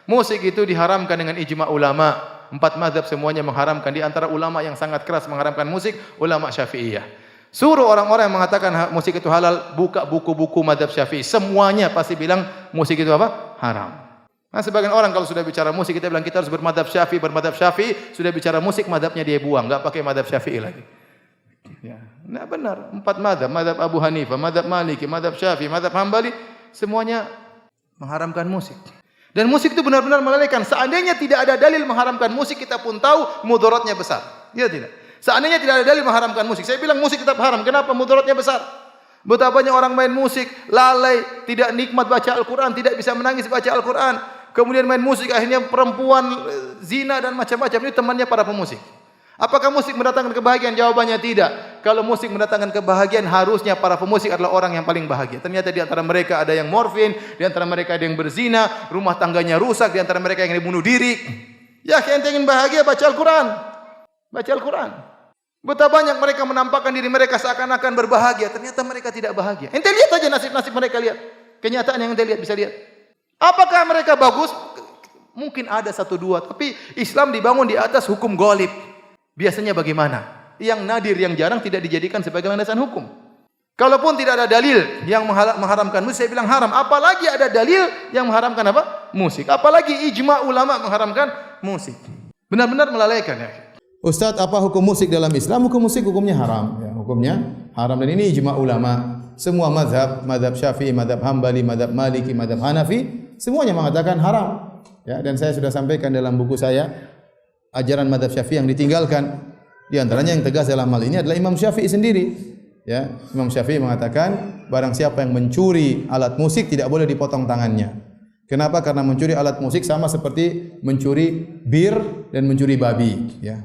Musik itu diharamkan dengan ijma' ulama. 4 mazhab semuanya mengharamkan. Di antara ulama yang sangat keras mengharamkan musik, ulama Syafi'iyah. Suruh orang-orang yang mengatakan musik itu halal, buka buku-buku mazhab Syafi'i. Semuanya pasti bilang musik itu apa? Haram. Nah, sebagian orang kalau sudah bicara musik, kita bilang kita harus bermadhab Syafi'i, sudah bicara musik, madhabnya dia buang, enggak pakai madhab Syafi'i lagi. Ya, enggak benar. 4 madhab, madhab Abu Hanifah, madhab Maliki, madhab Syafi'i, madhab Hambali, semuanya mengharamkan musik. Dan musik itu benar-benar melalaikan. Seandainya tidak ada dalil mengharamkan musik, kita pun tahu mudaratnya besar. Ya tidak? Seandainya tidak ada dalil mengharamkan musik, saya bilang musik tetap haram. Kenapa? Mudaratnya besar. Betapa banyak orang main musik, lalai, tidak nikmat baca Al-Quran, tidak bisa menangis baca Al-Quran. Kemudian main musik, akhirnya perempuan zina dan macam-macam. Ini temannya para pemusik. Apakah musik mendatangkan kebahagiaan? Jawabannya tidak. Kalau musik mendatangkan kebahagiaan, harusnya para pemusik adalah orang yang paling bahagia. Ternyata di antara mereka ada yang morfin, di antara mereka ada yang berzina, rumah tangganya rusak, di antara mereka yang bunuh diri. Ya, ente ingin bahagia, baca Al-Quran. Baca Al-Quran. Betapa banyak mereka menampakkan diri mereka seakan-akan berbahagia. Ternyata mereka tidak bahagia. Ente lihat saja nasib-nasib mereka, lihat. Kenyataan yang ente lihat, bisa lihat. Apakah mereka bagus? Mungkin ada 1-2. Tapi Islam dibangun di atas hukum ghalib. Biasanya bagaimana? Yang nadir, yang jarang tidak dijadikan sebagai landasan hukum. Kalaupun tidak ada dalil yang mengharamkan musik, saya bilang haram. Apalagi ada dalil yang mengharamkan apa? Musik. Apalagi ijma' ulama mengharamkan musik. Benar-benar melalaikan ya. Ustaz, apa hukum musik dalam Islam? Hukum musik hukumnya haram. Ya, hukumnya haram. Dan ini ijma' ulama. Semua mazhab, mazhab Syafi'i, mazhab Hambali, mazhab Maliki, mazhab Hanafi, semuanya mengatakan haram. Ya, dan saya sudah sampaikan dalam buku saya, ajaran mazhab Syafi'i yang ditinggalkan. Di antaranya yang tegas dalam hal ini adalah Imam Syafi'i sendiri. Ya, Imam Syafi'i mengatakan barang siapa yang mencuri alat musik tidak boleh dipotong tangannya. Kenapa? Karena mencuri alat musik sama seperti mencuri bir dan mencuri babi. Ya,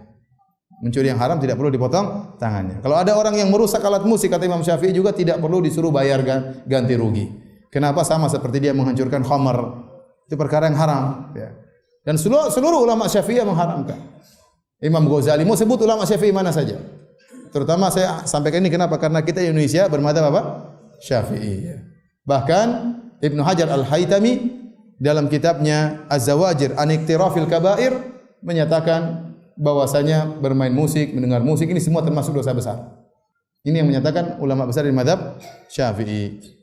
mencuri yang haram tidak perlu dipotong tangannya. Kalau ada orang yang merusak alat musik, kata Imam Syafi'i juga tidak perlu disuruh bayar ganti rugi. Kenapa? Sama seperti dia menghancurkan khamar. Itu perkara yang haram. Ya. Dan seluruh ulama Syafi'i mengharamkan. Imam Ghazali, mau sebut ulama Syafi'i mana saja. Terutama saya sampaikan ini kenapa? Karena kita di Indonesia bermadzhab apa? Syafi'i. Ya. Bahkan Ibnu Hajar Al-Haytami dalam kitabnya Az-Zawajir an Iktirafil Kabair menyatakan bahwasanya bermain musik, mendengar musik ini semua termasuk dosa besar. Ini yang menyatakan ulama besar di mazhab Syafi'i.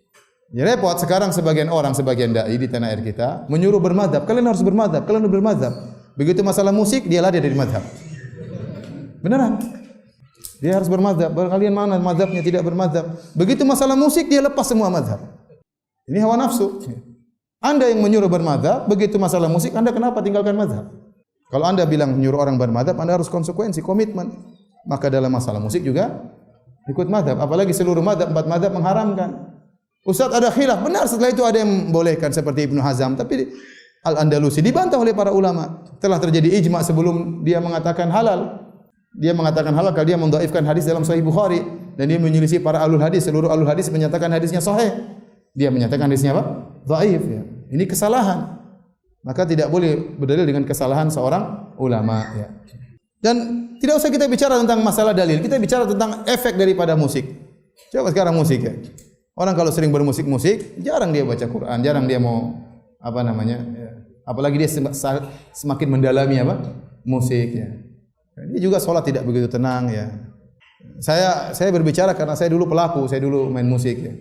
Ya repot sekarang sebagian orang, sebagian dai di tanah air kita menyuruh bermadzhab. Kalian harus bermadzhab, kalian harus bermadzhab. Begitu masalah musik dia lari dari mazhab. Beneran. Dia harus bermadzhab. Kalian mana mazhabnya tidak bermadzhab? Begitu masalah musik dia lepas semua mazhab. Ini hawa nafsu. Anda yang menyuruh bermadzhab, begitu masalah musik Anda kenapa tinggalkan mazhab? Kalau Anda bilang menyuruh orang bermadzhab, Anda harus konsekuensi, komitmen. Maka dalam masalah musik juga ikut mazhab. Apalagi seluruh mazhab, 4 mazhab mengharamkan. Ustaz ada khilaf, benar setelah itu ada yang membolehkan seperti Ibnu Hazm, tapi Al-Andalusi dibantah oleh para ulama. Telah terjadi ijma' sebelum dia mengatakan halal. Dia mengatakan halal kalau dia mendhaifkan hadis dalam Sahih Bukhari dan dia menyelisih para ahlul hadis. Seluruh ahlul hadis menyatakan hadisnya sahih. Dia menyatakan hadisnya apa? Dhaif ya. Ini kesalahan. Maka tidak boleh berdalil dengan kesalahan seorang ulama ya. Dan tidak usah kita bicara tentang masalah dalil, kita bicara tentang efek daripada musik. Coba sekarang musik ya. Orang kalau sering bermusik-musik, jarang dia baca Quran, jarang dia mau apa namanya? Ya. Apalagi dia semakin mendalami apa? Musik ya. Dia juga sholat tidak begitu tenang ya. Saya berbicara karena saya dulu pelaku, saya dulu main musik ya.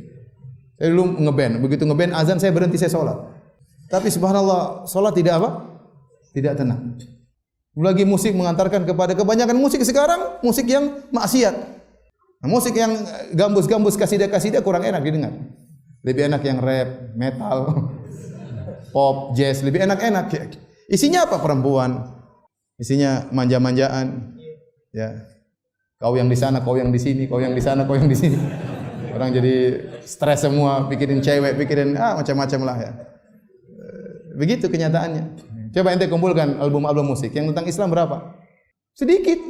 Saya dulu ngeband, begitu ngeband azan saya berhenti, saya sholat. Tapi subhanallah, sholat tidak apa? Tidak tenang. Lagi musik mengantarkan kepada kebanyakan musik sekarang, musik yang maksiat. Nah, musik yang gambus-gambus kasidah-kasidah kurang enak didengar. Lebih enak yang rap, metal, pop, jazz, lebih enak-enak. Isinya apa? Perempuan. Isinya manja-manjaan. Ya. Kau yang di sana, kau yang di sini, kau yang di sana, kau yang di sini. Orang jadi stres semua, pikirin cewek, pikirin macam-macam lah ya. Begitu kenyataannya. Coba ente kumpulkan album-album musik yang tentang Islam berapa? Sedikit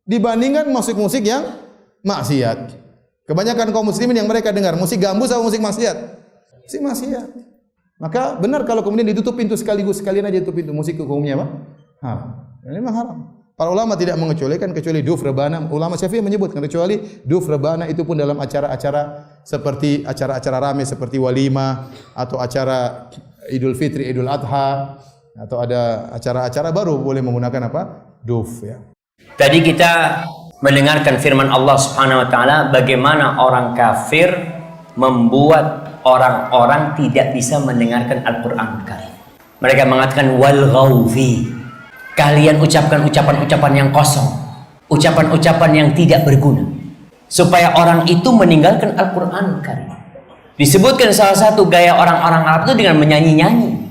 dibandingkan musik-musik yang maksiat. Kebanyakan kaum muslimin yang mereka dengar musik gambus atau musik maksiat? Musik maksiat. Maka benar kalau kemudian ditutup pintu sekalian aja tutup pintu musik hukumnya apa? Haram. Ini memang haram. Para ulama tidak mengecualikan kecuali duf rebana. Ulama Syafi'i menyebutkan kecuali duf rebana itu pun dalam acara-acara seperti acara-acara ramai seperti walimah atau acara Idul Fitri, Idul Adha. Atau ada acara-acara baru boleh menggunakan apa? Duf ya. Tadi kita mendengarkan firman Allah Subhanahu wa taala bagaimana orang kafir membuat orang-orang tidak bisa mendengarkan Al-Qur'an Karim. Mereka mengatakan wal ghaufi. Kalian ucapkan ucapan-ucapan yang kosong, ucapan-ucapan yang tidak berguna, supaya orang itu meninggalkan Al-Qur'an Karim. Disebutkan salah satu gaya orang-orang Arab itu dengan menyanyi-nyanyi,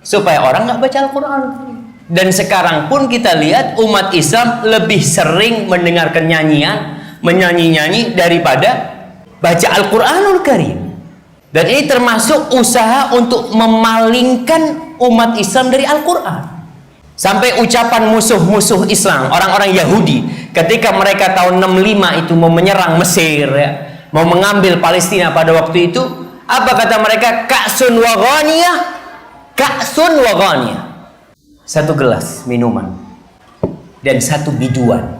supaya orang nggak baca Al-Qur'an. Dan sekarang pun kita lihat umat Islam lebih sering mendengarkan nyanyian, menyanyi-nyanyi daripada baca Al-Qur'anul Karim. Dan ini termasuk usaha untuk memalingkan umat Islam dari Al-Qur'an. Sampai ucapan musuh-musuh Islam, orang-orang Yahudi, ketika mereka tahun 65 itu mau menyerang Mesir ya, mau mengambil Palestina pada waktu itu, apa kata mereka? Ka'sun wa ghaniyah, ka'sun wa ghaniyah. Satu gelas minuman dan satu biduan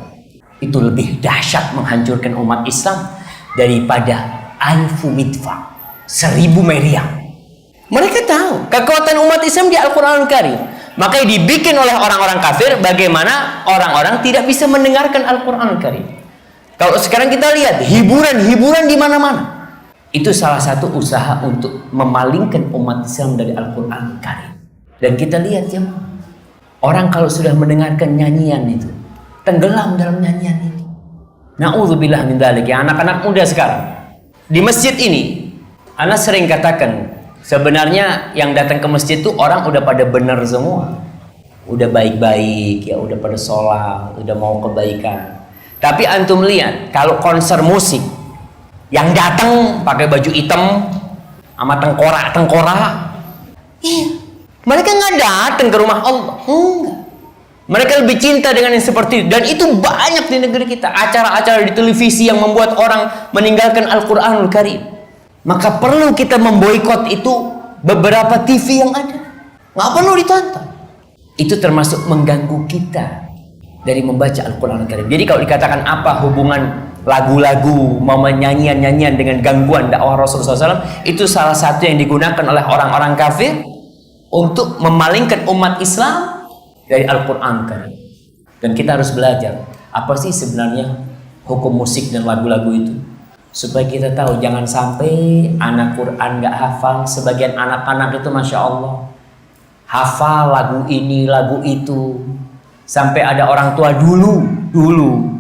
itu lebih dahsyat menghancurkan umat Islam daripada alfu midfa, 1000 meriam. Mereka tahu kekuatan umat Islam di Al-Quranul Karim. Makanya dibikin oleh orang-orang kafir bagaimana orang-orang tidak bisa mendengarkan Al-Quranul Karim. Kalau sekarang kita lihat hiburan-hiburan di mana-mana, itu salah satu usaha untuk memalingkan umat Islam dari Al-Quranul Karim. Dan kita lihat ya, orang kalau sudah mendengarkan nyanyian itu tenggelam dalam nyanyian itu. Na'udzubillah min dzalik. Ya, anak-anak muda sekarang di masjid ini, anak sering katakan sebenarnya yang datang ke masjid itu orang udah pada benar semua, udah baik-baik ya, udah pada sholat, udah mau kebaikan. Tapi antum lihat kalau konser musik yang datang pakai baju hitam sama tengkorak, iya. Mereka nggak datang ke rumah Allah. Enggak. Mereka lebih cinta dengan yang seperti itu. Dan itu banyak di negeri kita. Acara-acara di televisi yang membuat orang meninggalkan Al-Quranul Karim. Maka perlu kita memboikot itu beberapa TV yang ada. Nggak perlu ditonton. Itu termasuk mengganggu kita dari membaca Al-Quranul Karim. Jadi kalau dikatakan apa hubungan lagu-lagu, nyanyian-nyanyian dengan gangguan dakwah Rasulullah SAW, itu salah satu yang digunakan oleh orang-orang kafir untuk memalingkan umat Islam dari Al-Quran Karim. Dan kita harus belajar apa sih sebenarnya hukum musik dan lagu-lagu itu, supaya kita tahu jangan sampai anak Quran gak hafal. Sebagian anak-anak itu Masya Allah hafal lagu ini lagu itu, sampai ada orang tua dulu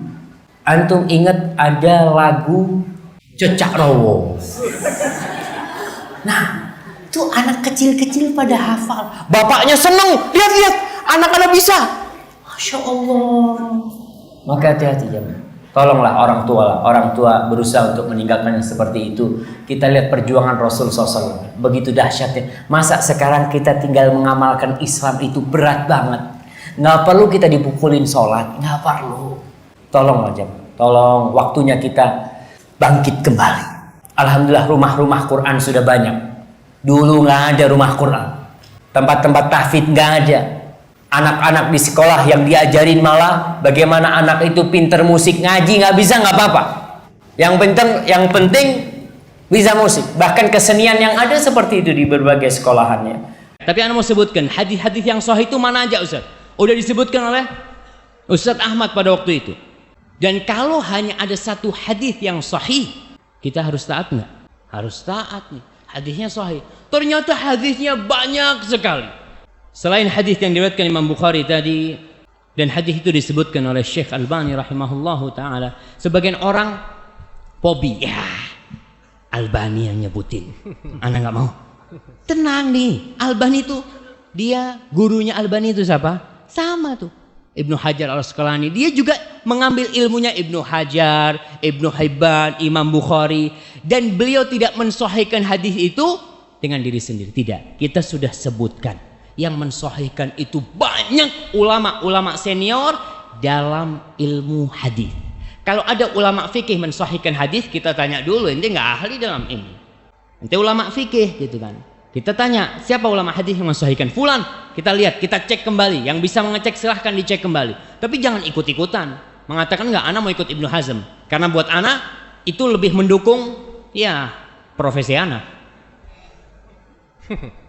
antum ingat ada lagu Cecak Rowo. Nah itu anak kecil-kecil pada hafal, bapaknya seneng, lihat anak-anak bisa, Masya Allah. Maka hati-hati jemaah, tolonglah orang tua berusaha untuk meninggalkan yang seperti itu. Kita lihat perjuangan Rasul SAW begitu dahsyatnya. Masa sekarang kita tinggal mengamalkan Islam itu berat banget, nggak perlu kita dipukulin sholat, nggak perlu. Tolonglah jemaah, tolong waktunya kita bangkit kembali. Alhamdulillah rumah-rumah Quran sudah banyak. Dulu nggak ada rumah Quran, tempat-tempat tahfidz nggak ada. Anak-anak di sekolah yang diajarin malah bagaimana anak itu pinter musik, ngaji nggak bisa nggak apa-apa. Yang penting bisa musik. Bahkan kesenian yang ada seperti itu di berbagai sekolahannya. Tapi anda mau sebutkan hadis-hadis yang sahih itu mana aja Ustaz? Udah disebutkan oleh Ustaz Ahmad pada waktu itu. Dan kalau hanya ada satu hadis yang sahih, kita harus taat nggak? Harus taat nih. Hadisnya sahih. Ternyata hadisnya banyak sekali. Selain hadis yang diriwayatkan Imam Bukhari tadi, dan hadis itu disebutkan oleh Syekh Albani rahimahullahu taala, sebagian orang fobi, ya Albani yang nyebutin, anak nggak mau. Tenang nih, Albani itu dia gurunya Albani itu siapa? Sama tuh Ibnu Hajar Al-Asqalani. Dia juga mengambil ilmunya Ibnu Hajar, Ibnu Hibban, Imam Bukhari, dan beliau tidak mensahihkan hadis itu dengan diri sendiri. Tidak, kita sudah sebutkan yang mensahihkan itu banyak ulama-ulama senior dalam ilmu hadis. Kalau ada ulama fikih mensahihkan hadis, kita tanya dulu, ente nggak ahli dalam ini, ente ulama fikih gitu kan. Kita tanya, siapa ulama hadis yang mensahihkan? Fulan. Kita lihat, kita cek kembali. Yang bisa mengecek silahkan dicek kembali. Tapi jangan ikut-ikutan. Mengatakan enggak, ana mau ikut Ibnu Hazm. Karena buat ana itu lebih mendukung ya profesi ana.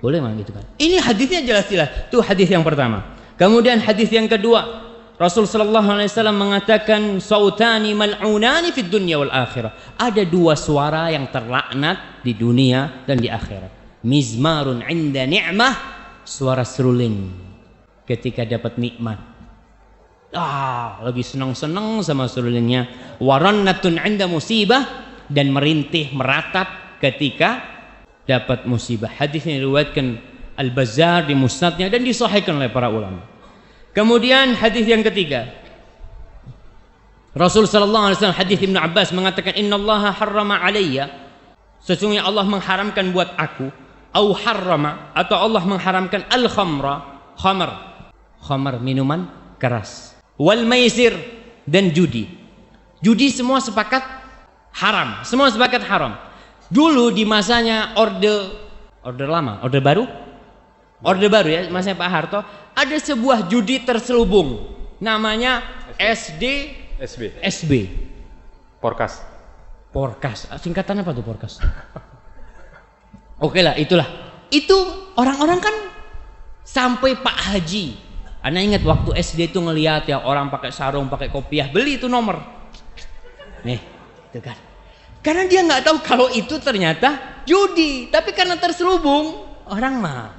Boleh mah gitu kan. Ini hadisnya jelas-jelas. Itu hadis yang pertama. Kemudian hadis yang kedua, Rasul sallallahu alaihi wasallam mengatakan sautani mal'unani fid dunya wal akhirah. Ada dua suara yang terlaknat di dunia dan di akhirat. Mizmarun 'inda ni'mah, suara seruling ketika dapat nikmat. Lagi senang-senang sama serulingnya. Warannatun 'inda musibah, dan merintih meratap ketika dapat musibah. Hadis ini diriwayatkan Al-Bazzar di Musnadnya dan disahihkan oleh para ulama. Kemudian hadis yang ketiga, Rasul sallallahu alaihi wasallam, hadis Ibnu Abbas mengatakan innallaha harrama alayya, sesungguhnya Allah mengharamkan buat aku, au harrama, atau Allah mengharamkan al-khamra, khamar minuman keras, wal maisir, dan judi. Judi semua sepakat haram, semua sepakat haram. Dulu di masanya orde lama, orde baru ya, masanya Pak Harto, ada sebuah judi terselubung namanya SB. Porkas. Singkatan apa tuh Porkas? Oke lah, itulah. Itu orang-orang kan sampai Pak Haji. Anda ingat waktu SD itu ngelihat ya orang pakai sarung, pakai kopiah, beli itu nomor. Nih, itu kan. Karena dia nggak tahu kalau itu ternyata judi, tapi karena terselubung orang mah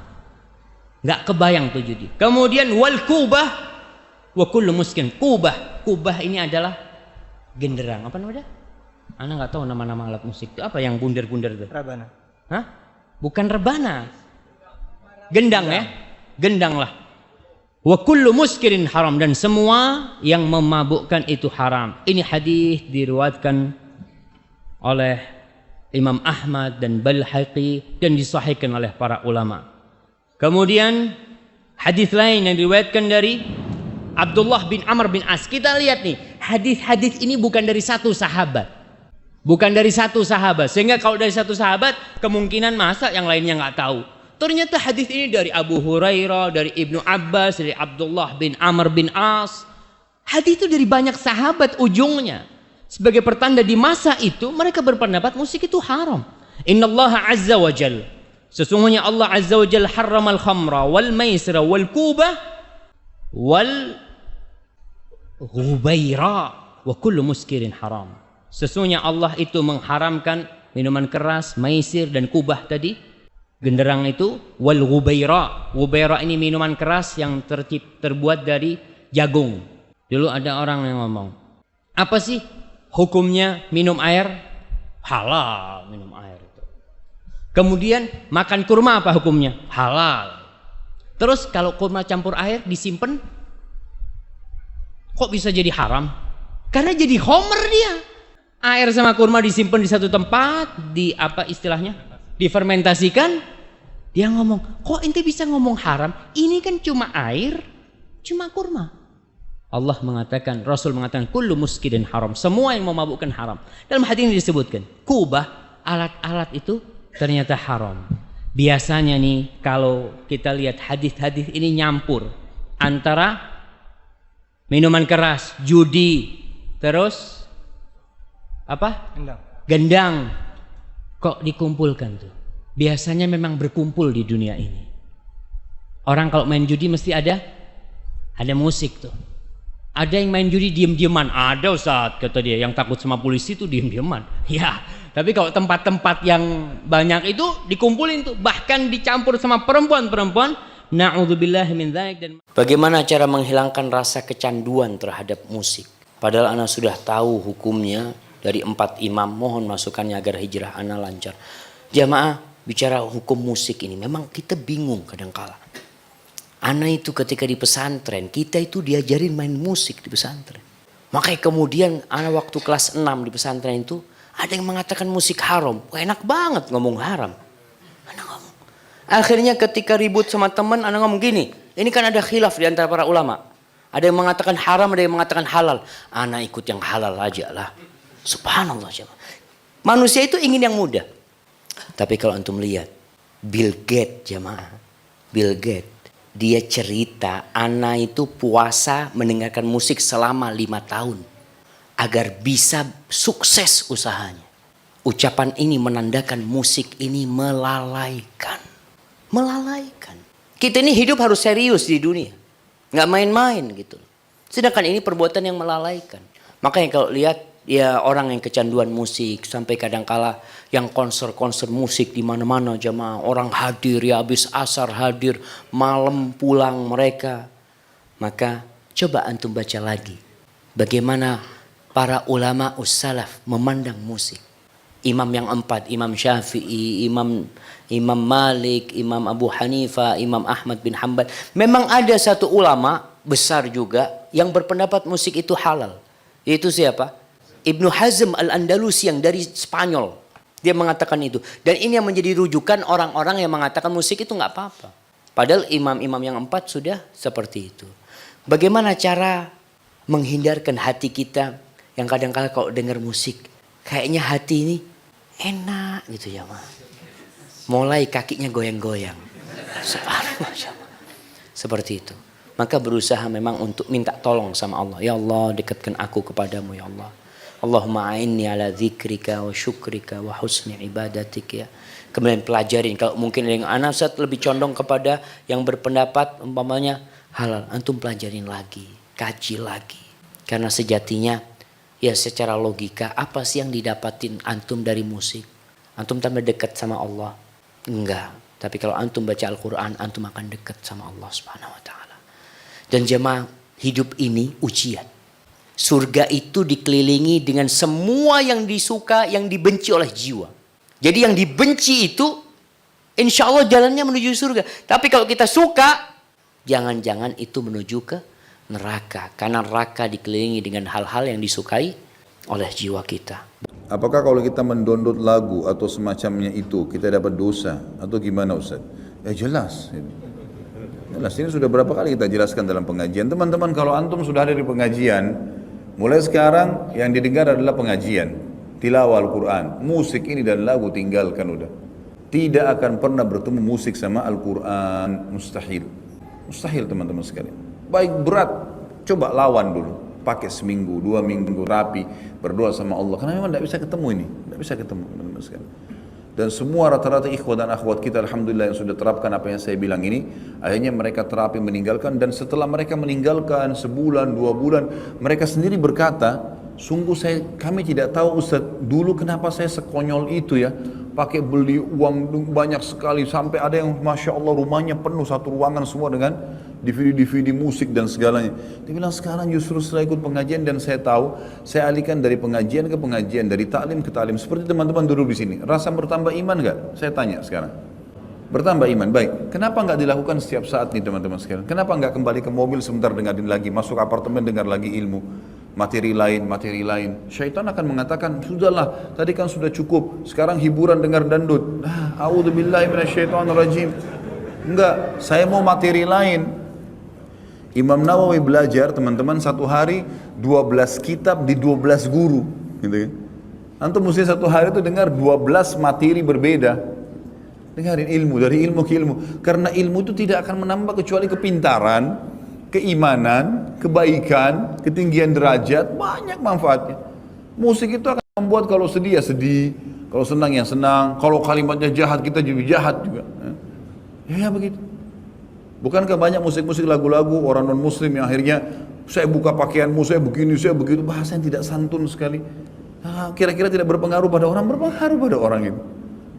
nggak kebayang tuh judi. Kemudian wal kubah wa kullu muskin. Kubah ini adalah genderang. Apa namanya? Ana nggak tahu nama-nama alat musik itu apa yang bundar-bundar itu. Rebana. Hah? Bukan rebana. Gendang ya. Gendang lah. Wa kullu muskirin haram, dan semua yang memabukkan itu haram. Ini hadis diriwayatkan oleh Imam Ahmad dan Baihaqi dan disahihkan oleh para ulama. Kemudian hadis lain yang diriwayatkan dari Abdullah bin Amr bin As. Kita lihat nih, hadis-hadis ini bukan dari satu sahabat. Sehingga kalau dari satu sahabat kemungkinan masa yang lainnya nggak tahu. Ternyata hadis ini dari Abu Hurairah, dari Ibnu Abbas, dari Abdullah bin Amr bin As. Hadis itu dari banyak sahabat ujungnya. Sebagai pertanda di masa itu mereka berpendapat musik itu haram. Innallaha azza wa jalla, sesungguhnya Allah azza wa jalla harramal khamra wal maisra wal kubah wal ghubaira wa kullu muskirin haram. Sesungguhnya Allah itu mengharamkan minuman keras, maisir, dan kubah tadi, genderang itu, wal ghubaira. Ghubaira ini minuman keras yang terbuat dari jagung. Dulu ada orang yang ngomong, apa sih hukumnya minum air? Halal minum air itu. Kemudian makan kurma apa hukumnya? Halal. Terus kalau kurma campur air disimpan, kok bisa jadi haram? Karena jadi homer dia. Air sama kurma disimpan di satu tempat, di apa istilahnya? Difermentasikan. Dia ngomong, kok ente bisa ngomong haram? Ini kan cuma air, cuma kurma. Allah mengatakan, Rasul mengatakan, kullu muskirin haram. Semua yang memabukkan haram. Dalam hadis ini disebutkan, kubah, alat-alat itu ternyata haram. Biasanya nih, kalau kita lihat hadis-hadis ini nyampur antara minuman keras, judi, terus apa? Gendang. Kok dikumpulkan tuh? Biasanya memang berkumpul di dunia ini. Orang kalau main judi mesti ada musik tuh. Ada yang main judi diem-dieman. Ada Ustaz, kata dia, yang takut sama polisi tuh diem-dieman. Ya, tapi kalau tempat-tempat yang banyak itu dikumpulin tuh, bahkan dicampur sama perempuan-perempuan. Na'udzubillah min dzalik. Dan bagaimana cara menghilangkan rasa kecanduan terhadap musik? Padahal ana sudah tahu hukumnya dari 4 imam. Mohon masukannya agar hijrah ana lancar. Jamaah, bicara hukum musik ini memang kita bingung kadangkala. Ana itu ketika di pesantren, kita itu diajarin main musik di pesantren. Makanya kemudian ana waktu kelas 6 di pesantren itu ada yang mengatakan musik haram. Wah, enak banget ngomong haram. Ana ngomong. Akhirnya ketika ribut sama teman, ana ngomong gini. Ini kan ada khilaf di antara para ulama. Ada yang mengatakan haram, ada yang mengatakan halal. Ana ikut yang halal aja lah. Subhanallah. Manusia itu ingin yang mudah. Tapi kalau antum lihat Bill Gates, jamaah, Bill Gates, dia cerita ana itu puasa mendengarkan musik selama 5 tahun agar bisa sukses usahanya. Ucapan ini menandakan musik ini melalaikan. Melalaikan. Kita ini hidup harus serius di dunia. Nggak main-main gitu. Sedangkan ini perbuatan yang melalaikan. Makanya kalau lihat ya orang yang kecanduan musik, sampai kadangkala yang konser-konser musik di mana-mana jamaah, orang hadir ya habis asar hadir, malam pulang mereka. Maka coba antum baca lagi bagaimana para ulama ussalaf memandang musik. Imam yang 4, Imam Syafi'i, Imam Malik, Imam Abu Hanifah, Imam Ahmad bin Hanbal. Memang ada satu ulama besar juga yang berpendapat musik itu halal. Yaitu siapa? Ibnu Hazm al-Andalusi yang dari Spanyol. Dia mengatakan itu. Dan ini yang menjadi rujukan orang-orang yang mengatakan musik itu nggak apa-apa. Padahal imam-imam yang 4 sudah seperti itu. Bagaimana cara menghindarkan hati kita yang kadang-kala kalau dengar musik, kayaknya hati ini enak gitu ya, Ma. Mulai kakinya goyang-goyang. Seperti itu. Maka berusaha memang untuk minta tolong sama Allah. Ya Allah, dekatkan aku kepadamu ya Allah. Allahumma a'inni ala dzikrika wa syukrika wa husni ibadatik ya. Kemudian pelajarin, kalau mungkin yang anak Ustaz lebih condong kepada yang berpendapat umpamanya halal, antum pelajarin lagi, kaji lagi. Karena sejatinya ya secara logika apa sih yang didapatin antum dari musik? Antum tambah dekat sama Allah? Enggak. Tapi kalau antum baca Al-Quran, antum akan dekat sama Allah Subhanahu wa ta'ala. Dan jemaah, hidup ini ujian. Surga itu dikelilingi dengan semua yang disuka, yang dibenci oleh jiwa. Jadi yang dibenci itu insya Allah jalannya menuju surga. Tapi kalau kita suka, jangan-jangan itu menuju ke neraka. Karena neraka dikelilingi dengan hal-hal yang disukai oleh jiwa kita. Apakah kalau kita mendownload lagu atau semacamnya itu kita dapat dosa atau gimana Ustaz? Ya jelas. Jelas, ini sudah berapa kali kita jelaskan dalam pengajian. Teman-teman, kalau antum sudah ada di pengajian, mulai sekarang yang didengar adalah pengajian, tilawah Al-Quran. Musik ini dan lagu tinggalkan udah. Tidak akan pernah bertemu musik sama Al-Quran, mustahil. Mustahil teman-teman sekalian. Baik berat, coba lawan dulu. Pakai seminggu, 2 minggu rapi, berdoa sama Allah. Karena memang tidak bisa ketemu ini, tidak bisa ketemu teman-teman sekalian. Dan semua rata-rata ikhwah dan akhwat kita alhamdulillah yang sudah terapkan apa yang saya bilang ini, akhirnya mereka terapi meninggalkan, dan setelah mereka meninggalkan sebulan, 2 bulan, mereka sendiri berkata, sungguh kami tidak tahu Ustaz, dulu kenapa saya sekonyol itu ya, pakai beli uang banyak sekali, sampai ada yang Masya Allah rumahnya penuh, satu ruangan semua dengan DVD musik dan segalanya. Dia bilang sekarang justru setelah ikut pengajian dan saya tahu, saya alihkan dari pengajian ke pengajian, dari taklim ke taklim. Seperti teman-teman duduk di sini, rasa bertambah iman nggak? Saya tanya sekarang. Bertambah iman, baik. Kenapa nggak dilakukan setiap saat nih teman-teman sekalian? Kenapa nggak kembali ke mobil sebentar dengerin lagi, masuk apartemen dengar lagi ilmu, materi lain. Syaitan akan mengatakan, sudahlah, tadi kan sudah cukup. Sekarang hiburan dengar dangdut. A'udzubillahi minasyaitonirrajim. Enggak, saya mau materi lain. Imam Nawawi belajar teman-teman satu hari 12 kitab di 12 guru gitu kan. Antum mesti satu hari itu dengar 12 materi berbeda. Dengarin ilmu, dari ilmu ke ilmu. Karena ilmu itu tidak akan menambah kecuali kepintaran, keimanan, kebaikan, ketinggian derajat, banyak manfaatnya. Musik itu akan membuat kalau sedih ya sedih, kalau senang ya senang, kalau kalimatnya jahat kita juga jahat juga. Ya begitu. Bukankah banyak musik-musik lagu-lagu orang non-muslim yang akhirnya saya buka pakaianmu, saya begini, saya begitu, bahasa yang tidak santun sekali. Kira-kira tidak berpengaruh pada orang, berpengaruh pada orang itu.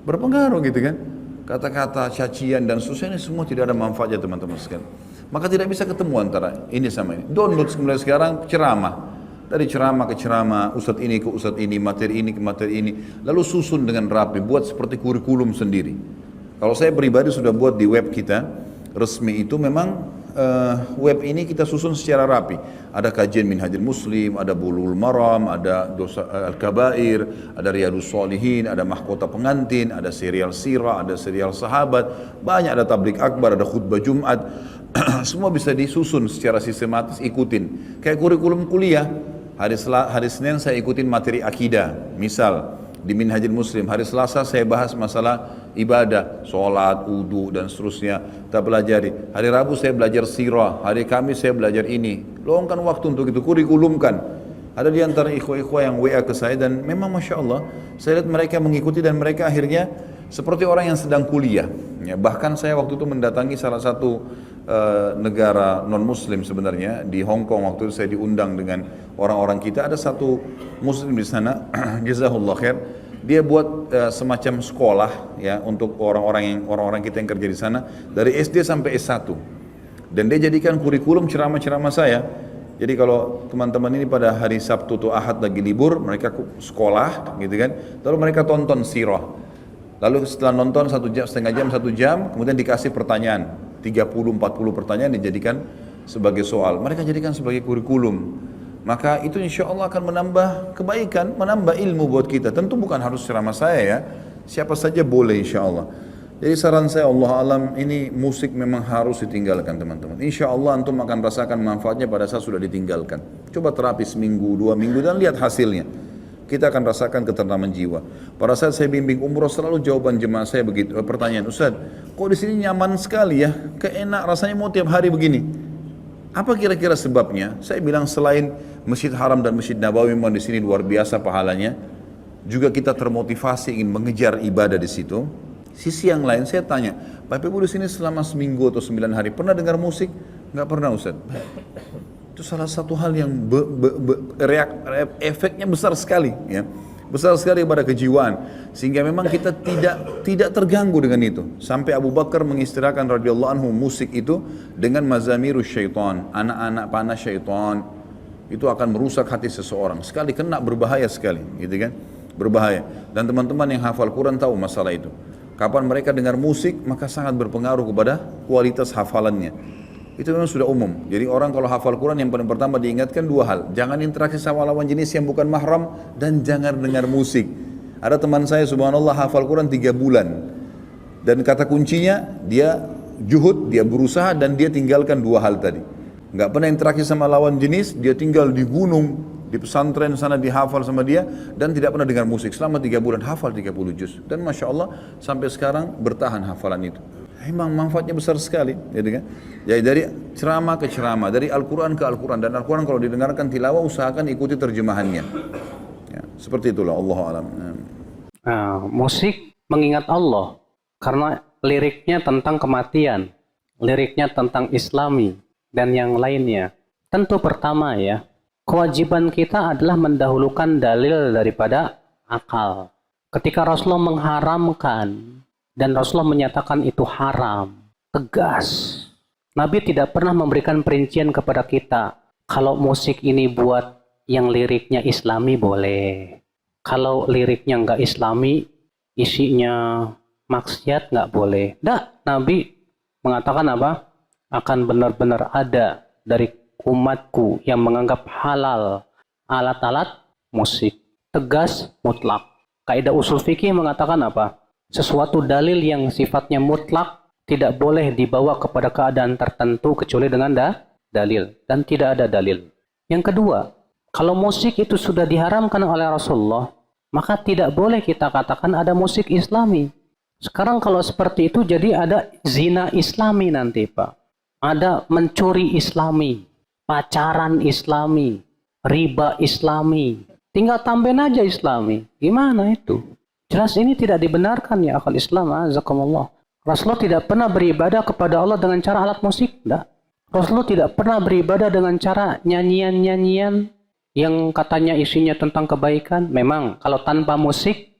Berpengaruh gitu kan. Kata-kata, cacian dan seterusnya ini semua tidak ada manfaatnya teman-teman sekalian. Maka tidak bisa ketemu antara ini sama ini. Download mulai sekarang ceramah. Dari ceramah ke ceramah, ustadz ini ke ustadz ini, materi ini ke materi ini. Lalu susun dengan rapi, buat seperti kurikulum sendiri. Kalau saya pribadi sudah buat di web kita, resmi itu memang web ini kita susun secara rapi. Ada kajian Minhajul Muslim, ada Bulughul Maram, ada dosa Al-Kabair, ada Riyadhus Shalihin, ada Mahkota Pengantin, ada serial sirah, ada serial sahabat, banyak, ada tablik akbar, ada khutbah Jumat. Semua bisa disusun secara sistematis, ikutin. Kayak kurikulum kuliah. Hari Senin saya ikutin materi akidah, misal di Minhajul Muslim. Hari Selasa saya bahas masalah ibadah, sholat, wudu dan seterusnya. Kita pelajari. Hari Rabu saya belajar sirah. Hari Kamis saya belajar ini. Luangkan waktu untuk itu, kurikulumkan. Ada di antara ikhwah-ikhwah yang WA ke saya dan memang Masya Allah, saya lihat mereka mengikuti dan mereka akhirnya seperti orang yang sedang kuliah. Ya, bahkan saya waktu itu mendatangi salah satu negara non Muslim sebenarnya di Hong Kong. Waktu itu saya diundang dengan orang-orang kita. Ada satu Muslim di sana, jazahullah khair. Dia buat semacam sekolah ya untuk orang-orang kita yang kerja di sana dari SD sampai S1. Dan dia jadikan kurikulum ceramah-ceramah saya. Jadi kalau teman-teman ini pada hari Sabtu atau Ahad lagi libur, mereka sekolah gitu kan. Lalu mereka tonton sirah. Lalu setelah nonton 1 jam, setengah jam, 1 jam, kemudian dikasih pertanyaan. 30-40 pertanyaan dijadikan sebagai soal. Mereka jadikan sebagai kurikulum. Maka itu insya Allah akan menambah kebaikan, menambah ilmu buat kita. Tentu bukan harus ceramah saya ya. Siapa saja boleh insya Allah. Jadi saran saya, Allah alam, ini musik memang harus ditinggalkan teman-teman. Insya Allah antum akan rasakan manfaatnya pada saat sudah ditinggalkan. Coba terapi seminggu, 2 minggu dan lihat hasilnya. Kita akan rasakan ketentraman jiwa. Pada saat saya bimbing umroh selalu jawaban jemaah saya begitu. Pertanyaan, Ustaz, kok di sini nyaman sekali ya? Keenak rasanya mau tiap hari begini. Apa kira-kira sebabnya? Saya bilang selain Masjid Haram dan Masjid Nabawi memang di sini luar biasa pahalanya, juga kita termotivasi ingin mengejar ibadah di situ. Sisi yang lain saya tanya, Bapak Ibu di sini selama seminggu atau 9 hari pernah dengar musik? Enggak pernah Ustaz. Itu salah satu hal yang efeknya besar sekali ya. Besar sekali pada kejiwaan, sehingga memang kita tidak terganggu dengan itu. Sampai Abu Bakar mengistilahkan radhiyallahu anhu musik itu dengan mazamirus syaitan, anak-anak panah syaitan. Itu akan merusak hati seseorang. Sekali kena berbahaya sekali, gitu kan? Berbahaya. Dan teman-teman yang hafal Quran tahu masalah itu. Kapan mereka dengar musik, maka sangat berpengaruh kepada kualitas hafalannya. Itu memang sudah umum. Jadi orang kalau hafal Quran yang paling pertama diingatkan 2 hal. Jangan interaksi sama lawan jenis yang bukan mahram dan jangan dengar musik. Ada teman saya subhanallah hafal Quran 3 bulan. Dan kata kuncinya dia juhud, dia berusaha dan dia tinggalkan 2 hal tadi. Enggak pernah interaksi sama lawan jenis, dia tinggal di gunung, di pesantren sana dihafal sama dia dan tidak pernah dengar musik selama 3 bulan hafal 30 juz dan Masya Allah sampai sekarang bertahan hafalan itu. Memang manfaatnya besar sekali, gitu kan? Jadi dari ceramah ke ceramah, dari Al-Quran ke Al-Quran, dan Al-Quran kalau didengarkan tilawah usahakan ikuti terjemahannya. Ya, seperti itulah Allah alam. Musik mengingat Allah karena liriknya tentang kematian, liriknya tentang Islami dan yang lainnya. Tentu pertama ya, kewajiban kita adalah mendahulukan dalil daripada akal. Ketika Rasulullah mengharamkan dan Rasulullah menyatakan itu haram, tegas. Nabi tidak pernah memberikan perincian kepada kita. Kalau musik ini buat yang liriknya Islami boleh. Kalau liriknya nggak Islami, isinya maksiat nggak boleh. Nabi mengatakan apa? Akan benar-benar ada dari umatku yang menganggap halal alat-alat musik. Tegas, mutlak. Kaidah usul fikih mengatakan apa? Sesuatu dalil yang sifatnya mutlak tidak boleh dibawa kepada keadaan tertentu kecuali dengan dalil. Dan tidak ada dalil. Yang kedua, kalau musik itu sudah diharamkan oleh Rasulullah, maka tidak boleh kita katakan ada musik Islami. Sekarang kalau seperti itu jadi ada zina Islami nanti Pak. Ada mencuri Islami, pacaran Islami, riba Islami. Tinggal tambahin aja Islami. Gimana itu? Jelas ini tidak dibenarkan ya akal Islam. Azakumullah. Rasulullah tidak pernah beribadah kepada Allah dengan cara alat musik. Tidak. Rasulullah tidak pernah beribadah dengan cara nyanyian-nyanyian yang katanya isinya tentang kebaikan. Memang kalau tanpa musik,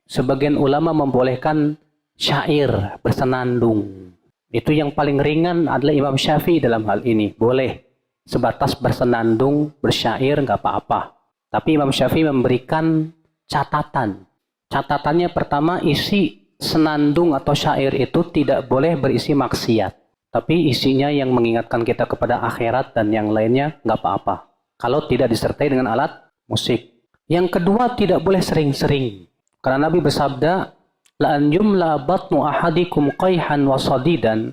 sebagian ulama membolehkan syair, bersenandung. Itu yang paling ringan adalah Imam Syafi'i dalam hal ini. Boleh sebatas bersenandung, bersyair, nggak apa-apa. Tapi Imam Syafi'i memberikan catatan. Catatannya pertama, isi senandung atau syair itu tidak boleh berisi maksiat. Tapi isinya yang mengingatkan kita kepada akhirat dan yang lainnya nggak apa-apa. Kalau tidak disertai dengan alat musik. Yang kedua, tidak boleh sering-sering. Karena Nabi bersabda, la'an yumla batnu ahadikum qayhan wa sadidan.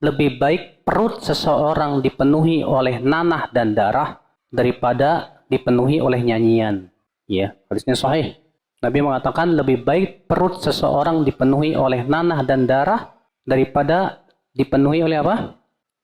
Lebih baik perut seseorang dipenuhi oleh nanah dan darah daripada dipenuhi oleh nyanyian. Ya, hadisnya sahih. Nabi mengatakan lebih baik perut seseorang dipenuhi oleh nanah dan darah daripada dipenuhi oleh apa?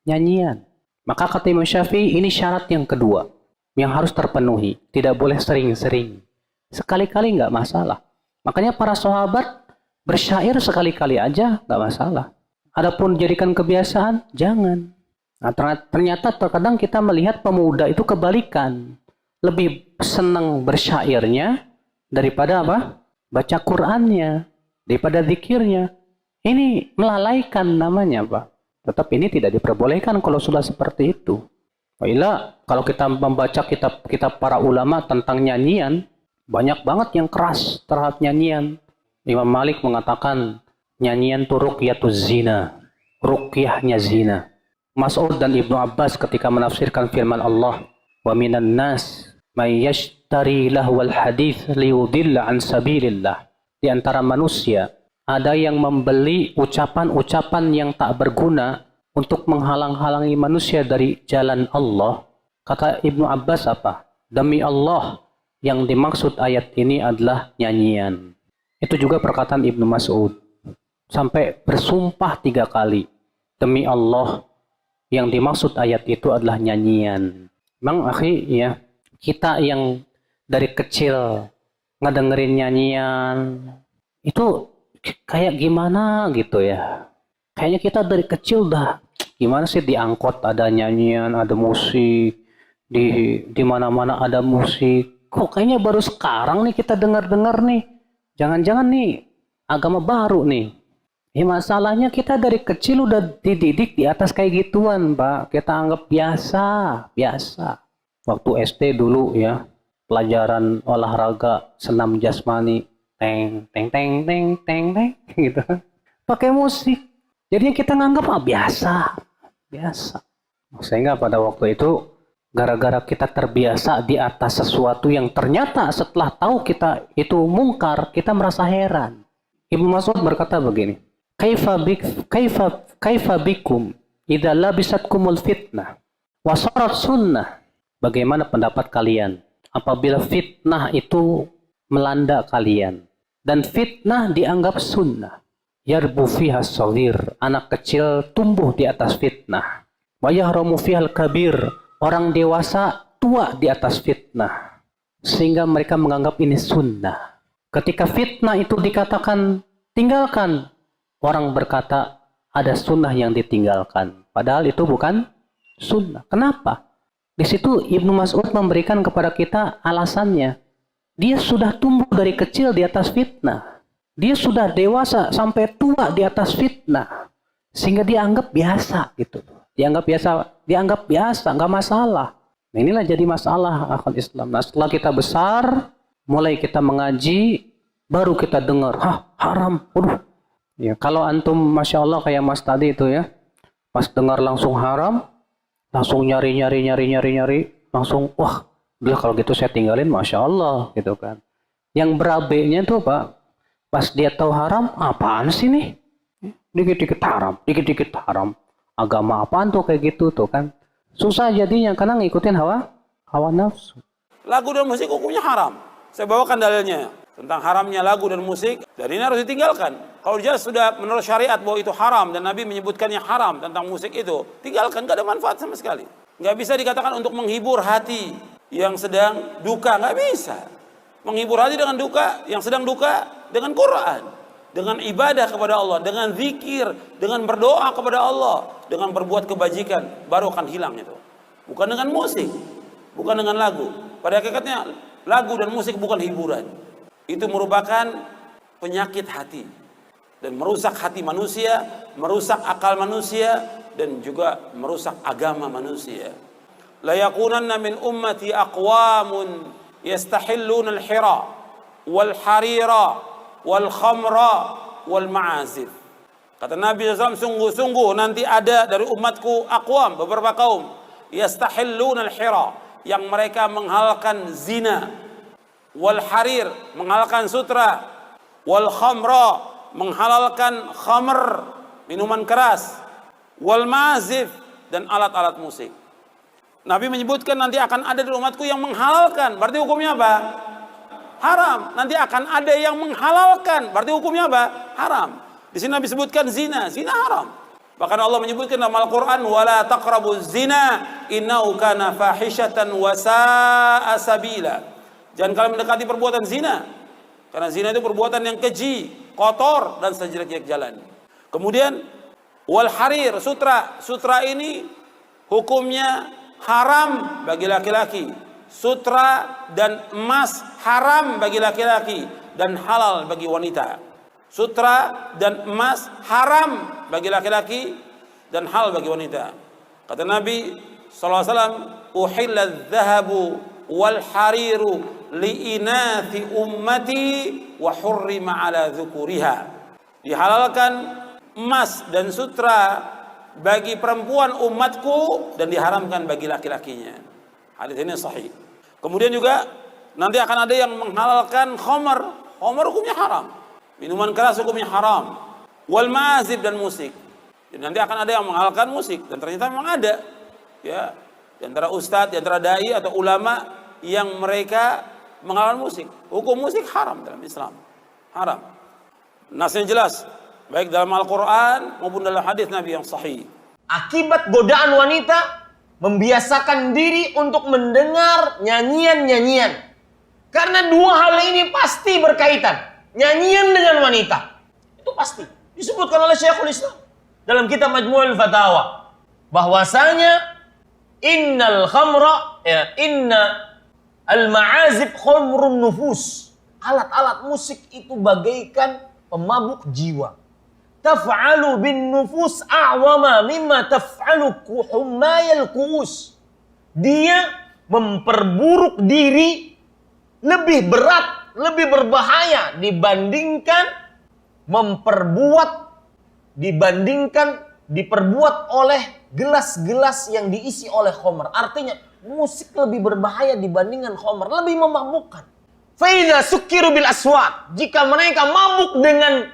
Nyanyian. Maka kata Imam Syafi'i, ini syarat yang kedua yang harus terpenuhi. Tidak boleh sering-sering. Sekali-kali nggak masalah. Makanya para sahabat Bersyair sekali-kali aja nggak masalah. Adapun jadikan kebiasaan, jangan. Nah, ternyata terkadang kita melihat pemuda itu kebalikan. Lebih senang bersyairnya daripada apa? Baca Qur'annya, daripada zikirnya. Ini melalaikan namanya, Pak. Tetap ini tidak diperbolehkan kalau sudah seperti itu. Baiklah, kalau kita membaca kitab-kitab para ulama tentang nyanyian, banyak banget yang keras terhadap nyanyian. Imam Malik mengatakan nyanyian itu ruqyatuz zina, ruqyahnya zina. Mas'ud dan Ibnu Abbas ketika menafsirkan firman Allah, wa minan nas may yashtari lahwal hadits liyudilla an sabilillah. Di antara manusia ada yang membeli ucapan-ucapan yang tak berguna untuk menghalang-halangi manusia dari jalan Allah. Kata Ibnu Abbas apa? Demi Allah, yang dimaksud ayat ini adalah nyanyian. Itu juga perkataan Ibnu Mas'ud. Sampai bersumpah 3 kali. Demi Allah, yang dimaksud ayat itu adalah nyanyian. Memang akhi, ya, kita yang dari kecil ngedengerin nyanyian, itu kayak gimana gitu ya. Kayaknya kita dari kecil dah, gimana sih, di angkot ada nyanyian, ada musik, di mana-mana ada musik. Kok kayaknya baru sekarang nih kita dengar-dengar nih. Jangan-jangan nih agama baru nih. Ya, masalahnya kita dari kecil udah dididik di atas kayak gituan, Pak. Kita anggap biasa. Waktu SD dulu ya, pelajaran olahraga senam jasmani, teng teng teng teng teng teng gitu. Pakai musik. Jadinya kita nganggap biasa. Sehingga pada waktu itu gara-gara kita terbiasa di atas sesuatu yang ternyata setelah tahu kita itu mungkar, kita merasa heran. Ibnu Mas'ud berkata begini, Kaifa bikum idza labisatkumul fitnah wa sarat sunnah. Bagaimana pendapat kalian apabila fitnah itu melanda kalian dan fitnah dianggap sunnah? Yarbu fiha shaghir, anak kecil tumbuh di atas fitnah. Wa yahramu fihal kabir, orang dewasa tua di atas fitnah. Sehingga mereka menganggap ini sunnah. Ketika fitnah itu dikatakan tinggalkan, orang berkata ada sunnah yang ditinggalkan. Padahal itu bukan sunnah. Kenapa? Di situ Ibnu Mas'ud memberikan kepada kita alasannya. Dia sudah tumbuh dari kecil di atas fitnah. Dia sudah dewasa sampai tua di atas fitnah. Sehingga dianggap biasa gitu. Dianggap biasa, nggak masalah. Nah, inilah jadi masalah akal Islam. Nah, setelah kita besar, mulai kita mengaji, baru kita dengar, haram. Ya, kalau antum, masya Allah kayak Mas tadi itu ya, pas dengar langsung haram, langsung nyari, langsung, wah, udah kalau gitu saya tinggalin, masya Allah, gitu kan. Yang berabenya tuh Pak, pas dia tahu haram, apaan sih nih? Dikit-dikit haram. Agama apaan tuh kayak gitu tuh kan? Susah jadinya karena ngikutin hawa nafsu. Lagu dan musik hukumnya haram. Saya bawakan dalilnya tentang haramnya lagu dan musik, dan ini harus ditinggalkan. Kalau jelas sudah menurut syariat bahwa itu haram dan Nabi menyebutkannya haram tentang musik itu, tinggalkan, gak ada manfaat sama sekali. Gak bisa dikatakan untuk menghibur hati yang sedang duka, gak bisa. Menghibur hati dengan duka, yang sedang duka dengan Quran, dengan ibadah kepada Allah, dengan zikir, dengan berdoa kepada Allah, dengan berbuat kebajikan, baru akan hilang itu. Bukan dengan musik, bukan dengan lagu. Pada hakikatnya lagu dan musik bukan hiburan. Itu merupakan penyakit hati dan merusak hati manusia, merusak akal manusia, dan juga merusak agama manusia. La yakunanna min ummati aqwamun yastahilluna al-hira wal harira wal khamra wal ma'azif. Kata Nabi SAW, sungguh-sungguh nanti ada dari umatku aqwam, beberapa kaum, yastahilluna al-hira, yang mereka menghalalkan zina, wal harir, menghalalkan sutra, wal khamra, menghalalkan khamr, minuman keras, wal ma'azif, dan alat-alat musik. Nabi menyebutkan nanti akan ada di umatku yang menghalalkan, berarti hukumnya apa? Haram. Nanti akan ada yang menghalalkan, berarti hukumnya apa? Haram. Di sini Nabi sebutkan zina haram. Bahkan Allah menyebutkan dalam Al-Quran, wala taqrabuz zina innahu kana fahishatan wa sa'a sabila. Jangan kalian mendekati perbuatan zina, Karena zina itu perbuatan yang keji, kotor, dan sejelek-jelek jalan. Kemudian wal harir, sutra. Sutra ini hukumnya haram bagi laki-laki. Sutra dan emas haram bagi laki-laki dan halal bagi wanita. Sutra dan emas haram bagi laki-laki dan halal bagi wanita. Kata Nabi SAW, uhilla adh-dhahabu wal hariru liinathi ummati wa hurrima ala dzukuriha. Dihalalkan emas dan sutra bagi perempuan umatku dan diharamkan bagi laki-lakinya. Hadis ini sahih. Kemudian juga nanti akan ada yang menghalalkan khamar. Khamar hukumnya haram. Minuman keras hukumnya haram. Wal ma'azib, dan musik. Dan nanti akan ada yang menghalalkan musik, dan ternyata memang ada. Ya, di antara ustadz, di antara dai atau ulama yang mereka menghalalkan musik. Hukum musik haram dalam Islam. Haram. Nasnya jelas, baik dalam Al-Quran maupun dalam hadis Nabi yang sahih. Akibat godaan wanita, membiasakan diri untuk mendengar nyanyian-nyanyian. Karena dua hal ini pasti berkaitan. Nyanyian dengan wanita. Itu pasti. Disebutkan oleh Syekhul Islam dalam kitab Majmu'ul Fatawa. Bahwasanya innal khamra, inna al-ma'azib khamrun nufus. Alat-alat musik itu bagaikan pemabuk jiwa. Taf'alu bin nufus a'wama mimma taf'alu humayal kuus. Dia memperburuk diri lebih berat, lebih berbahaya dibandingkan diperbuat oleh gelas-gelas yang diisi oleh khamr. Artinya musik lebih berbahaya dibandingkan khamr, lebih memabukkan. Fa idza sukkiru bil aswat, jika mereka mabuk dengan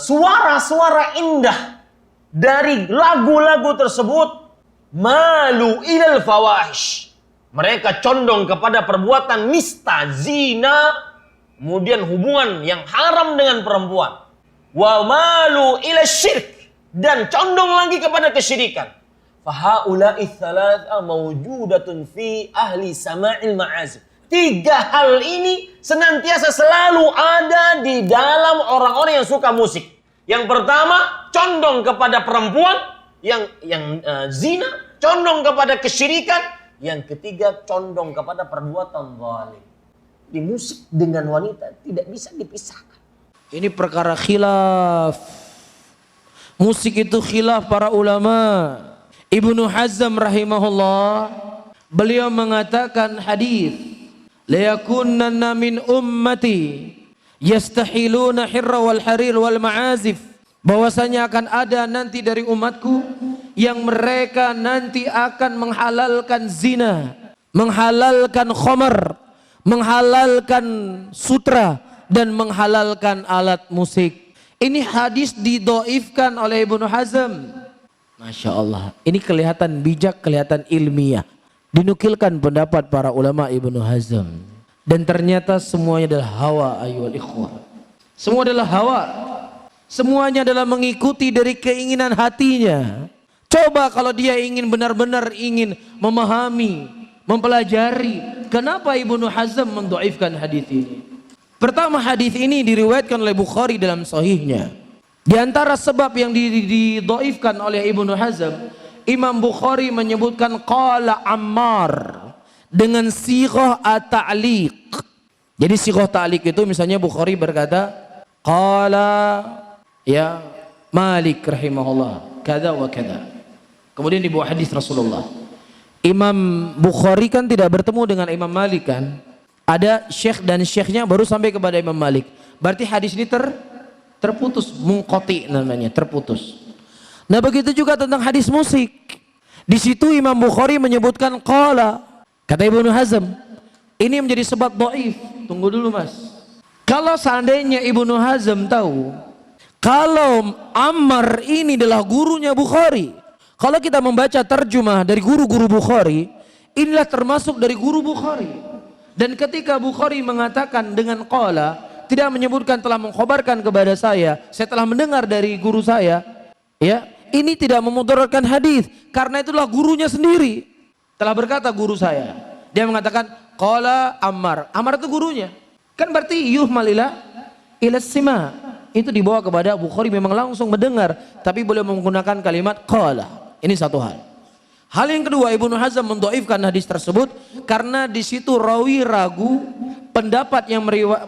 suara-suara indah dari lagu-lagu tersebut, malu ilal fawahish, mereka condong kepada perbuatan nista, zina, kemudian hubungan yang haram dengan perempuan. Wa malu ila syirk, dan condong lagi kepada kesyirikan. Fahaula'i thalatha mawjudatun fi ahli sama'il ma'azib. Tiga hal ini senantiasa selalu ada di dalam orang-orang yang suka musik. Yang pertama, condong kepada perempuan yang zina, condong kepada kesyirikan. Yang ketiga, condong kepada perbuatan zalim. Di musik dengan wanita tidak bisa dipisahkan. Ini perkara khilaf. Musik itu khilaf para ulama. Ibnu Hazm rahimahullah, beliau mengatakan hadis, la yakunanna min ummati yastahiluna hirra wal harir wal ma'azif, bahwasanya akan ada nanti dari umatku yang mereka nanti akan menghalalkan zina, menghalalkan khamar, menghalalkan sutra, dan menghalalkan alat musik. Ini hadis didoifkan oleh Ibnu Hazm. Masya Allah, ini kelihatan bijak, kelihatan ilmiah. Dinukilkan pendapat para ulama Ibnu Hazm. Dan ternyata semuanya adalah hawa, ayyuhal ikhwah. Semua adalah hawa. Semuanya adalah mengikuti dari keinginan hatinya. Coba kalau dia ingin benar-benar ingin memahami, mempelajari, kenapa Ibnu Hazm mendoifkan hadis ini? Pertama, hadis ini diriwayatkan oleh Bukhari dalam sahihnya. Di antara sebab yang didoifkan oleh Ibnu Hazm, Imam Bukhari menyebutkan qala Ammar dengan sighah at-ta'liq. Jadi sighah ta'liq itu misalnya Bukhari berkata qala ya Malik rahimahullah kada wa kada. Kemudian dibawa hadis Rasulullah. Imam Bukhari kan tidak bertemu dengan Imam Malik kan? Ada syekh dan syekhnya baru sampai kepada Imam Malik. Berarti hadis ini terputus, munqati namanya, terputus. Nah begitu juga tentang hadis musik. Di situ Imam Bukhari menyebutkan qala, kata Ibnu Hazm, ini menjadi sebab dhaif. Tunggu dulu mas. Kalau seandainya Ibnu Hazm tahu kalau Ammar ini adalah gurunya Bukhari, kalau kita membaca terjemah dari guru-guru Bukhari, inilah termasuk dari guru Bukhari. Dan ketika Bukhari mengatakan dengan qala, tidak menyebutkan telah mengkhabarkan kepada saya telah mendengar dari guru saya, ya. Ini tidak memudaratkan hadis karena itulah gurunya sendiri telah berkata guru saya. Dia mengatakan qala Ammar. Ammar itu gurunya. Kan berarti yuhmal ila sima. Itu dibawa kepada Bukhari memang langsung mendengar, tapi boleh menggunakan kalimat qala. Ini satu hal. Hal yang kedua, Ibnu Hazm mendhaifkan hadis tersebut karena di situ rawi ragu pendapat yang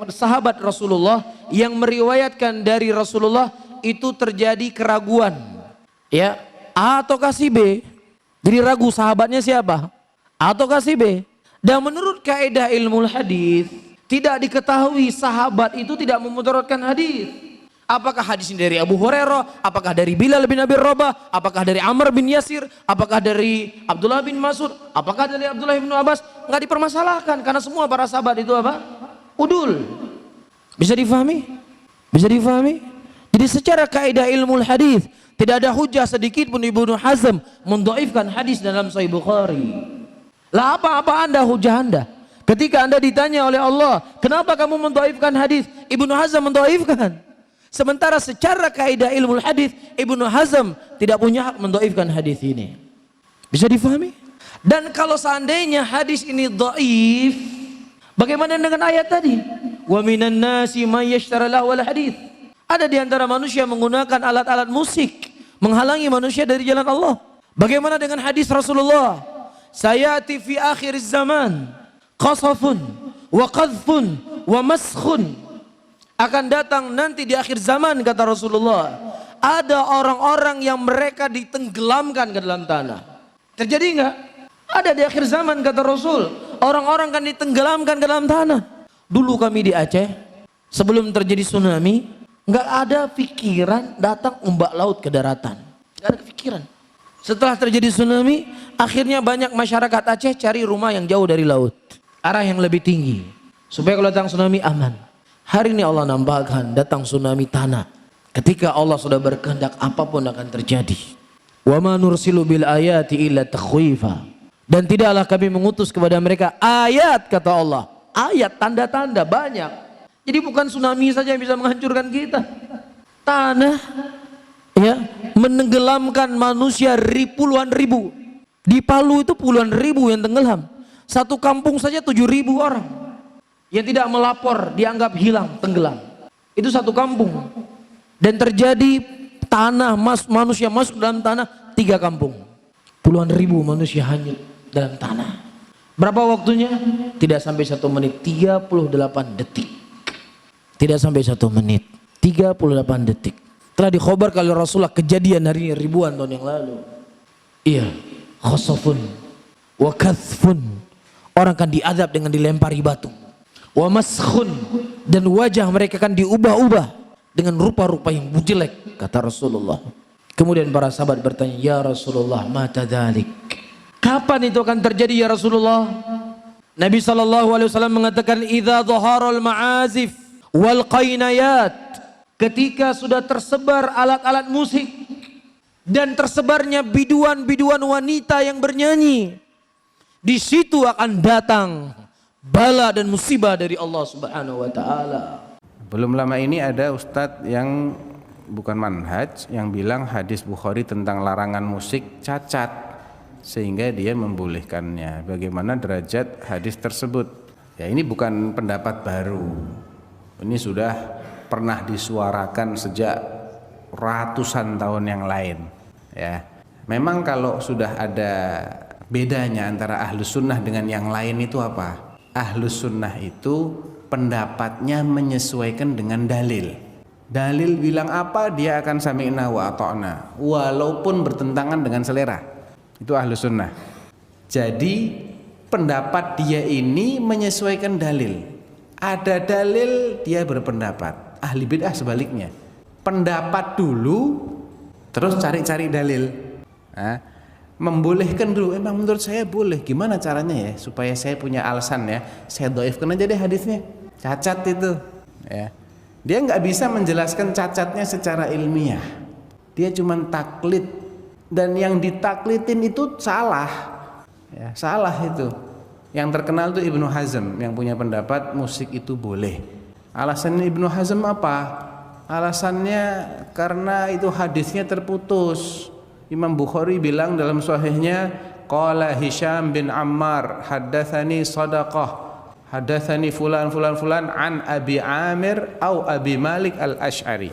sahabat Rasulullah yang meriwayatkan dari Rasulullah itu terjadi keraguan. Ya, A atau si B. Jadi ragu sahabatnya siapa? A atau si B. Dan menurut kaidah ilmu hadis tidak diketahui sahabat itu tidak memudaratkan hadis. Apakah hadis ini dari Abu Hurairah, apakah dari Bilal bin Abi Rabah, apakah dari Amr bin Yasir, apakah dari Abdullah bin Mas'ud, apakah dari Abdullah bin Abbas? Enggak dipermasalahkan karena semua para sahabat itu apa? Udul. Bisa difahami? Bisa difahami? Jadi secara kaidah ilmu hadis tidak ada hujah sedikit pun Ibnu Hazm mendhaifkan hadis dalam Sahih Bukhari. Lah apa Anda hujah Anda? Ketika Anda ditanya oleh Allah, kenapa kamu mendhaifkan hadis? Ibnu Hazm mendhaifkan. Sementara secara kaidah ilmu hadis Ibnu Hazm tidak punya hak mendhaifkan hadis ini. Bisa difahami? Dan kalau seandainya hadis ini dhaif, bagaimana dengan ayat tadi? Wa minan nasi may yashtara lahu wal hadis. Ada di antara manusia menggunakan alat-alat musik menghalangi manusia dari jalan Allah. Bagaimana dengan hadis Rasulullah? Sayati fi akhir zaman qasafun wa qadhfun wa maskhun. Akan datang nanti di akhir zaman, kata Rasulullah, ada orang-orang yang mereka ditenggelamkan ke dalam tanah. Terjadi enggak? Ada di akhir zaman, kata Rasul, orang-orang kan ditenggelamkan ke dalam tanah. Dulu kami di Aceh, sebelum terjadi tsunami, enggak ada pikiran datang ombak laut ke daratan. Enggak ada pikiran. Setelah terjadi tsunami, akhirnya banyak masyarakat Aceh cari rumah yang jauh dari laut, arah yang lebih tinggi, supaya kalau datang tsunami aman. Hari ini Allah nampakkan datang tsunami tanah. Ketika Allah sudah berkehendak, apapun akan terjadi. Wa ma nursilu bil ayati illa takhwifa. Dan tidaklah kami mengutus kepada mereka ayat, kata Allah. Ayat, tanda-tanda banyak. Jadi bukan tsunami saja yang bisa menghancurkan kita. Tanah ya menenggelamkan manusia puluhan ribu. Di Palu itu puluhan ribu yang tenggelam. Satu kampung saja 7.000 orang yang tidak melapor dianggap hilang, tenggelam. Itu satu kampung. Dan terjadi manusia masuk dalam tanah 3 kampung. Puluhan ribu manusia hanyut dalam tanah. Berapa waktunya? Tidak sampai 1 menit, 38 detik. Tidak sampai 1 menit, 38 detik. Telah dikhabarkan oleh Rasulullah kejadian hari ini ribuan tahun yang lalu. Iya, khasafun wa kathfun. Orang akan diazab dengan dilempari batu. Wa maskhun, dan wajah mereka akan diubah-ubah dengan rupa-rupa yang jelek, kata Rasulullah. Kemudian para sahabat bertanya, ya Rasulullah, mata dzalik? Kapan itu akan terjadi ya Rasulullah? Nabi SAW mengatakan, idza dhaharal ma'azif wal qainayat. Ketika sudah tersebar alat-alat musik dan tersebarnya biduan-biduan wanita yang bernyanyi, di situ akan datang bala dan musibah dari Allah Subhanahu wa taala. Belum lama ini ada ustadz yang bukan manhaj yang bilang hadis Bukhari tentang larangan musik cacat sehingga dia membolehkannya. Bagaimana derajat hadis tersebut? Ya, ini bukan pendapat baru. Ini sudah pernah disuarakan sejak ratusan tahun yang lain. Ya, memang kalau sudah ada bedanya antara ahlus sunnah dengan yang lain itu apa? Ahlus sunnah itu pendapatnya menyesuaikan dengan dalil. Dalil bilang apa, dia akan sami'na wa ata'na, walaupun bertentangan dengan selera. Itu ahlus sunnah. Jadi pendapat dia ini menyesuaikan dalil. Ada dalil dia berpendapat. Ahli bid'ah sebaliknya. Pendapat dulu, terus cari-cari dalil. Membolehkan dulu, emang menurut saya boleh, gimana caranya ya supaya saya punya alasan ya, saya dhaifkan aja deh hadisnya, cacat itu ya. Dia nggak bisa menjelaskan cacatnya secara ilmiah, dia cuma taklid, dan yang ditaklitin itu salah ya, salah itu. Yang terkenal itu Ibnu Hazm yang punya pendapat musik itu boleh. Alasannya Ibnu Hazm apa? Alasannya karena itu hadisnya terputus. Imam Bukhari bilang dalam sahihnya, qala Hisham bin Ammar haddatsani Sadaqah hadatsani fulan an Abi Amir au Abi Malik al-Asy'ari.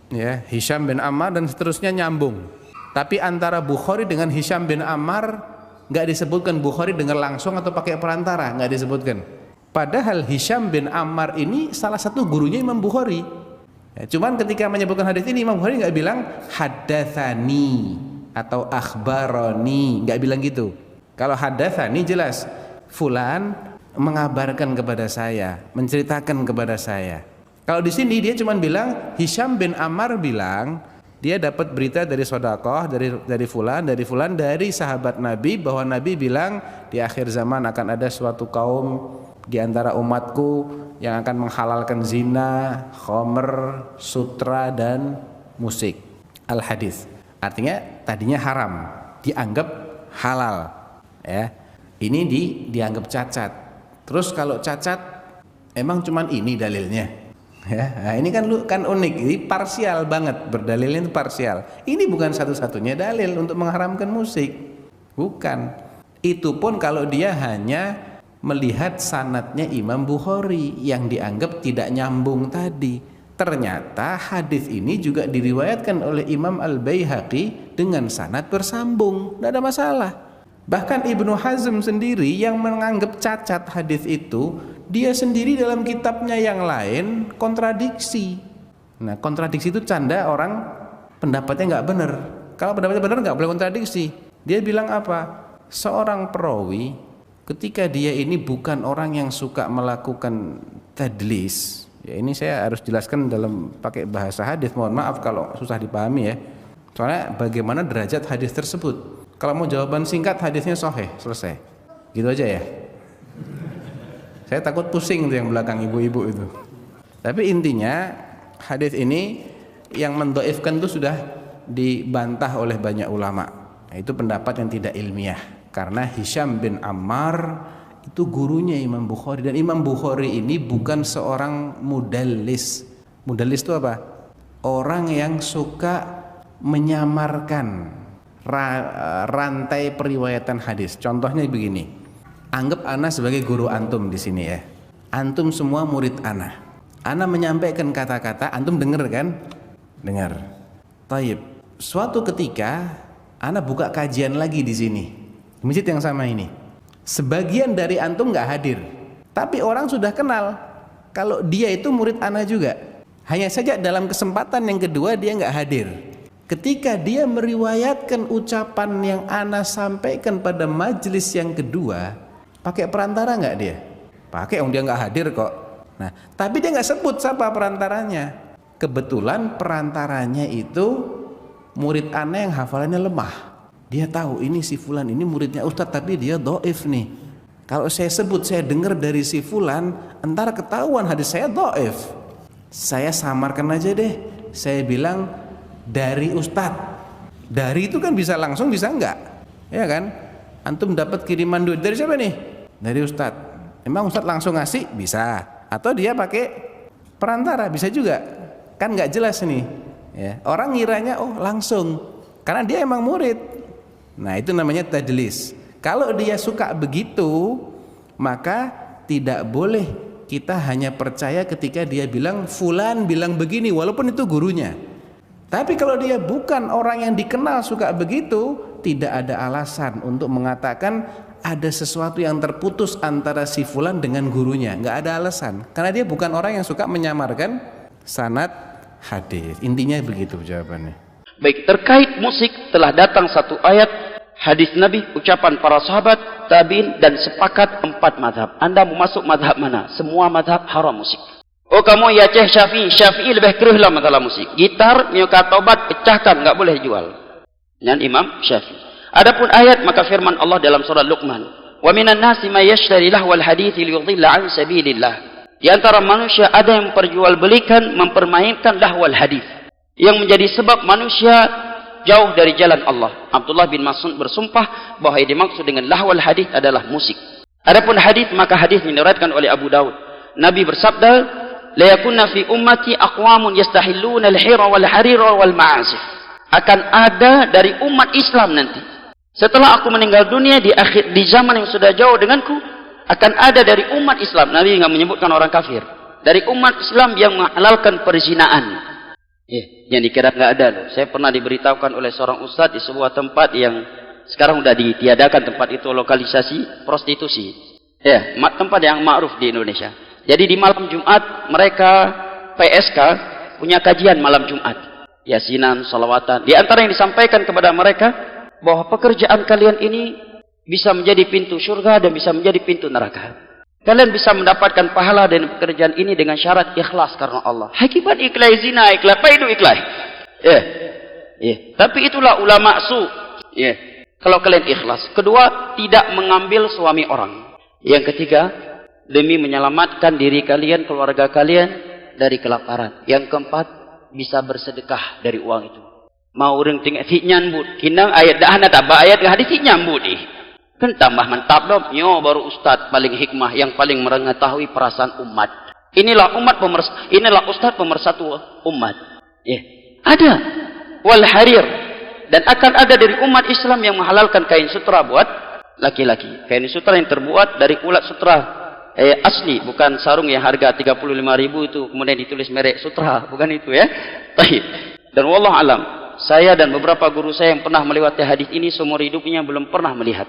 Ya, Hisham bin Ammar dan seterusnya nyambung. Tapi antara Bukhari dengan Hisham bin Ammar nggak disebutkan Bukhari dengar langsung atau pakai perantara, nggak disebutkan. Padahal Hisham bin Ammar ini salah satu gurunya Imam Bukhari. Ya, cuman ketika menyebutkan hadis ini Imam Bukhari nggak bilang hadatsani atau akhbaroni, nggak bilang gitu. Kalau hadatsani jelas fulan mengabarkan kepada saya, menceritakan kepada saya. Kalau di sini dia cuma bilang Hisham bin Ammar bilang dia dapat berita dari sodakoh dari fulan dari sahabat Nabi bahwa Nabi bilang di akhir zaman akan ada suatu kaum di antara umatku yang akan menghalalkan zina, khamr, sutra dan musik. Al-hadis. Artinya tadinya haram, dianggap halal. Ya. Ini dianggap cacat. Terus kalau cacat emang cuman ini dalilnya. Ya, nah ini kan unik, ini parsial banget, berdalilnya itu parsial. Ini bukan satu-satunya dalil untuk mengharamkan musik, bukan. Itu pun kalau dia hanya melihat sanadnya Imam Bukhari yang dianggap tidak nyambung tadi. Ternyata hadis ini juga diriwayatkan oleh Imam Al-Baihaqi dengan sanad bersambung, tidak ada masalah. Bahkan Ibnu Hazm sendiri yang menganggap cacat hadis itu, dia sendiri dalam kitabnya yang lain kontradiksi. Nah, kontradiksi itu canda orang pendapatnya nggak benar. Kalau pendapatnya benar nggak boleh kontradiksi. Dia bilang apa? Seorang perawi ketika dia ini bukan orang yang suka melakukan tadlis. Ya, ini saya harus jelaskan dalam pakai bahasa hadis. Mohon maaf kalau susah dipahami ya. Soalnya bagaimana derajat hadis tersebut. Kalau mau jawaban singkat hadisnya sahih, selesai. Gitu aja ya. Saya takut pusing tuh yang belakang ibu-ibu itu. Tapi intinya hadis ini yang mendhaifkan itu sudah dibantah oleh banyak ulama. Nah, itu pendapat yang tidak ilmiah. Karena Hisham bin Ammar itu gurunya Imam Bukhari, dan Imam Bukhari ini bukan seorang mudallis. Mudallis itu apa? Orang yang suka menyamarkan rantai periwayatan hadis. Contohnya begini. Anggap ana sebagai guru antum di sini ya. Antum semua murid ana. Ana menyampaikan kata-kata, antum dengar kan? Dengar. Taib. Suatu ketika ana buka kajian lagi di sini. Di masjid yang sama ini. Sebagian dari antum nggak hadir. Tapi orang sudah kenal kalau dia itu murid ana juga. Hanya saja dalam kesempatan yang kedua dia nggak hadir. Ketika dia meriwayatkan ucapan yang ana sampaikan pada majelis yang kedua, pakai perantara nggak dia? Pakai, dia nggak hadir kok. Nah, tapi dia nggak sebut siapa perantaranya. Kebetulan perantaranya itu murid ana yang hafalannya lemah. Dia tahu ini si fulan ini muridnya Ustadz, tapi dia dhaif nih. Kalau saya sebut, saya dengar dari si fulan, entar ketahuan hadis saya dhaif. Saya samarkan aja deh. Saya bilang dari Ustadz. Dari itu kan bisa langsung, bisa enggak, ya kan? Antum dapat kiriman duit dari siapa nih? Dari Ustadz. Emang Ustadz langsung ngasih? Bisa. Atau dia pakai perantara? Bisa juga. Kan nggak jelas nih ya. Orang ngiranya oh langsung, karena dia emang murid. Nah, itu namanya tadlis. Kalau dia suka begitu, maka tidak boleh kita hanya percaya ketika dia bilang fulan bilang begini, walaupun itu gurunya. Tapi kalau dia bukan orang yang dikenal suka begitu, tidak ada alasan untuk mengatakan ada sesuatu yang terputus antara si fulan dengan gurunya. Nggak ada alasan, karena dia bukan orang yang suka menyamarkan sanad hadis. Intinya begitu jawabannya. Baik, terkait musik telah datang satu ayat hadis Nabi, ucapan para sahabat, tabi'in, dan sepakat 4 mazhab. Anda mau masuk mazhab mana? Semua mazhab haram musik. Oh kamu ya Syekh Syafi'i lebih keruh lah masalah musik. Gitar, nyuka tobat, pecahkan, nggak boleh jual. Dan Imam Syafi'i. Adapun ayat, maka firman Allah dalam surah Luqman, wa minan nasi may yashtari lahwal hadithi liyudhilla an sabilillah. Di antara manusia ada yang memperjualbelikan, mempermainkan lahwal hadith, yang menjadi sebab manusia jauh dari jalan Allah. Abdullah bin Mas'ud bersumpah bahwa yang dimaksud dengan lahwal hadith adalah musik. Adapun hadith, maka hadith diriwayatkan oleh Abu Daud. Nabi bersabda, la yakunna fi ummati aqwamun yastahilluna al-hira wal harira wal ma'azif. Akan ada dari umat Islam nanti setelah aku meninggal dunia di zaman yang sudah jauh denganku, akan ada dari umat Islam, Nabi nggak menyebutkan orang kafir, dari umat Islam yang menghalalkan perzinaan. Yang dikira nggak ada loh. Saya pernah diberitahukan oleh seorang ustadz di sebuah tempat yang sekarang udah ditiadakan tempat itu, lokalisasi prostitusi. Tempat yang ma'ruf di Indonesia. Jadi di malam Jumat mereka PSK punya kajian malam Jumat. Yasinan, salawatan. Di antara yang disampaikan kepada mereka bahwa pekerjaan kalian ini bisa menjadi pintu surga dan bisa menjadi pintu neraka. Kalian bisa mendapatkan pahala dari pekerjaan ini dengan syarat ikhlas karena Allah. Hakikat ikhlas zina, ikhlas apa itu ikhlas? Tapi itulah ulama su. Kalau kalian ikhlas. Kedua, tidak mengambil suami orang. Yang ketiga, demi menyelamatkan diri kalian, keluarga kalian dari kelaparan. Yang keempat, bisa bersedekah dari uang itu. Mau orang tinggal si nyambut, kinang ayat dah nak tabah ayat ke hadis si nyambut Kan tambah mantap dong. Baru ustaz paling hikmah yang paling mengetahui perasaan umat. Inilah ustaz pemersatu umat. Ada wal harir, dan akan ada dari umat Islam yang menghalalkan kain sutra buat laki-laki. Kain sutra yang terbuat dari ulat sutra asli, bukan sarung yang harga 35.000 itu kemudian ditulis merek sutra, bukan itu ya. Baik. Dan wallahu alam, saya dan beberapa guru saya yang pernah melewati hadis ini seumur hidupnya belum pernah melihat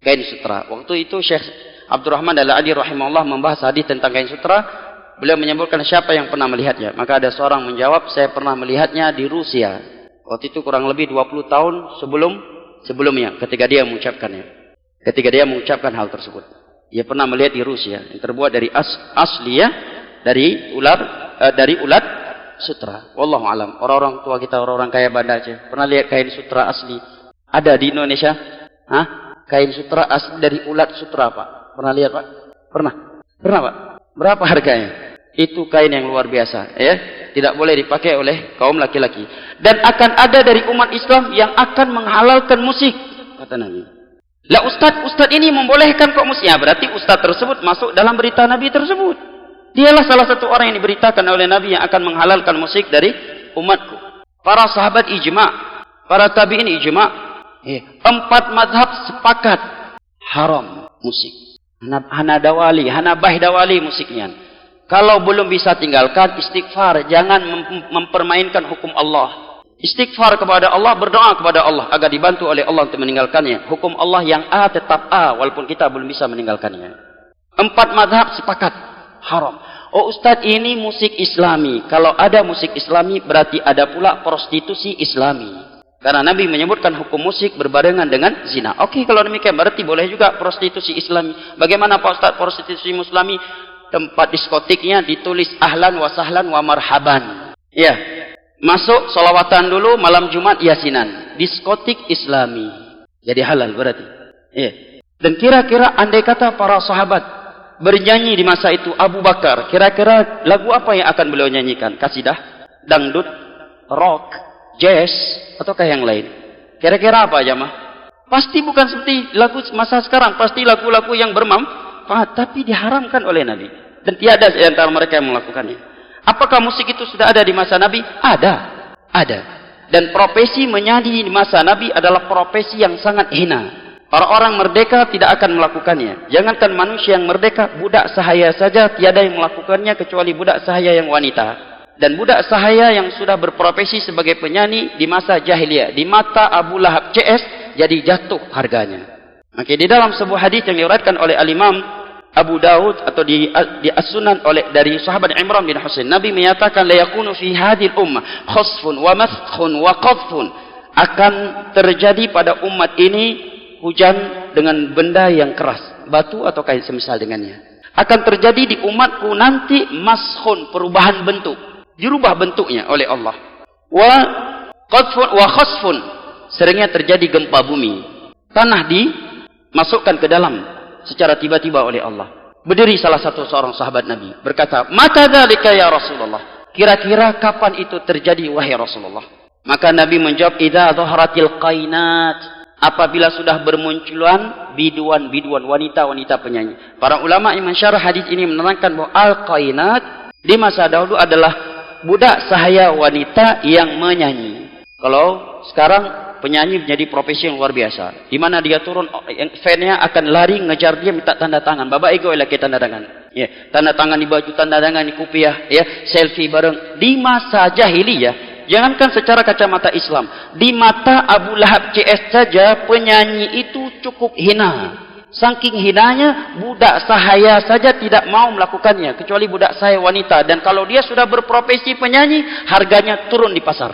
kain sutra. Waktu itu Syekh Abdurrahman Al-Adi rahimahullah membahas hadis tentang kain sutra. Beliau menyebutkan siapa yang pernah melihatnya. Maka ada seorang menjawab, saya pernah melihatnya di Rusia. Waktu itu kurang lebih 20 tahun sebelumnya ketika dia mengucapkannya. Ketika dia mengucapkan hal tersebut. Dia pernah melihat di Rusia yang terbuat dari asli ya, dari ulat sutra. Wallahu alam. Orang-orang tua kita, orang-orang kaya Banda Aceh pernah lihat kain sutra asli? Ada di Indonesia? Kain sutra asli dari ulat sutra, Pak. Pernah lihat, Pak? Pernah, Pak. Berapa harganya? Itu kain yang luar biasa, ya. Tidak boleh dipakai oleh kaum laki-laki. Dan akan ada dari umat Islam yang akan menghalalkan musik, kata Nabi. Lah ustaz ini membolehkan kok musik. Ya, berarti ustaz tersebut masuk dalam berita Nabi tersebut. Dialah salah satu orang yang diberitakan oleh Nabi yang akan menghalalkan musik dari umatku. Para sahabat ijma, para tabi'in ijma. 4 mazhab sepakat haram musik. Hanabah dawali musiknya. Kalau belum bisa tinggalkan, istighfar, jangan mempermainkan hukum Allah. Istighfar kepada Allah, berdoa kepada Allah agar dibantu oleh Allah untuk meninggalkannya. Hukum Allah yang A tetap A walaupun kita belum bisa meninggalkannya. 4 mazhab sepakat haram. Oh ustaz, ini musik Islami. Kalau ada musik Islami berarti ada pula prostitusi Islami. Karena Nabi menyebutkan hukum musik berbarengan dengan zina. Oke, kalau demikian berarti boleh juga prostitusi Islami. Bagaimana Pak Ustaz prostitusi Islami? Tempat diskotiknya ditulis ahlan wa sahlan wa marhaban. Ya. Masuk solawatan dulu, malam Jumat yasinan. Diskotik Islami. Jadi halal berarti. Ya. Dan kira-kira andai kata para sahabat bernyanyi di masa itu, Abu Bakar, kira-kira lagu apa yang akan beliau nyanyikan? Kasidah, dangdut, rock, jazz, ataukah yang lain? Kira-kira apa jamaah? Pasti bukan seperti lagu masa sekarang. Pasti lagu-lagu yang bermanfaat, tapi diharamkan oleh Nabi. Dan tiada di antara mereka yang melakukannya. Apakah musik itu sudah ada di masa Nabi? Ada. Dan profesi menyanyi di masa Nabi adalah profesi yang sangat hina. Orang-orang merdeka tidak akan melakukannya. Jangankan manusia yang merdeka, budak sahaya saja tiada yang melakukannya kecuali budak sahaya yang wanita. Dan budak sahaya yang sudah berprofesi sebagai penyanyi di masa jahiliyah, di mata Abu Lahab CS, jadi jatuh harganya. Maka di dalam sebuah hadis yang diriwayatkan oleh Al-Imam Abu Daud atau di As-Sunan dari sahabat Imran bin Husain, Nabi menyatakan la yakunu fi hadhil ummah khasfun wa maskhun wa qadhfun. Akan terjadi pada umat ini hujan dengan benda yang keras, batu atau kain semisal dengannya. Akan terjadi di umatku nanti maskhun, perubahan bentuk. Dirubah bentuknya oleh Allah. Wa qadfun wa khasfun, seringnya terjadi gempa bumi. Tanah dimasukkan ke dalam secara tiba-tiba oleh Allah. Berdiri salah satu seorang sahabat Nabi berkata, "Mata dzalika ya Rasulullah?" Kira-kira kapan itu terjadi wahai Rasulullah? Maka Nabi menjawab, "Idza dhaharatil qainat." Apabila sudah bermunculan biduan-biduan, wanita-wanita penyanyi. Para ulama yang mensyarah hadis ini menerangkan bahwa al-qainat di masa dahulu adalah budak sahaya wanita yang menyanyi. Kalau sekarang penyanyi menjadi profesi yang luar biasa. Di mana dia turun, fan-nya akan lari ngejar dia minta tanda tangan. Bapak ego lagi tanda tangan. Ya, tanda tangan di baju, tanda tangan di kopiah, ya, selfie bareng. Di masa jahiliyah, jangankan secara kacamata Islam, di mata Abu Lahab CS saja penyanyi itu cukup hina. Saking hinanya, budak sahaya saja tidak mau melakukannya, kecuali budak sahaya wanita. Dan kalau dia sudah berprofesi penyanyi, harganya turun di pasar.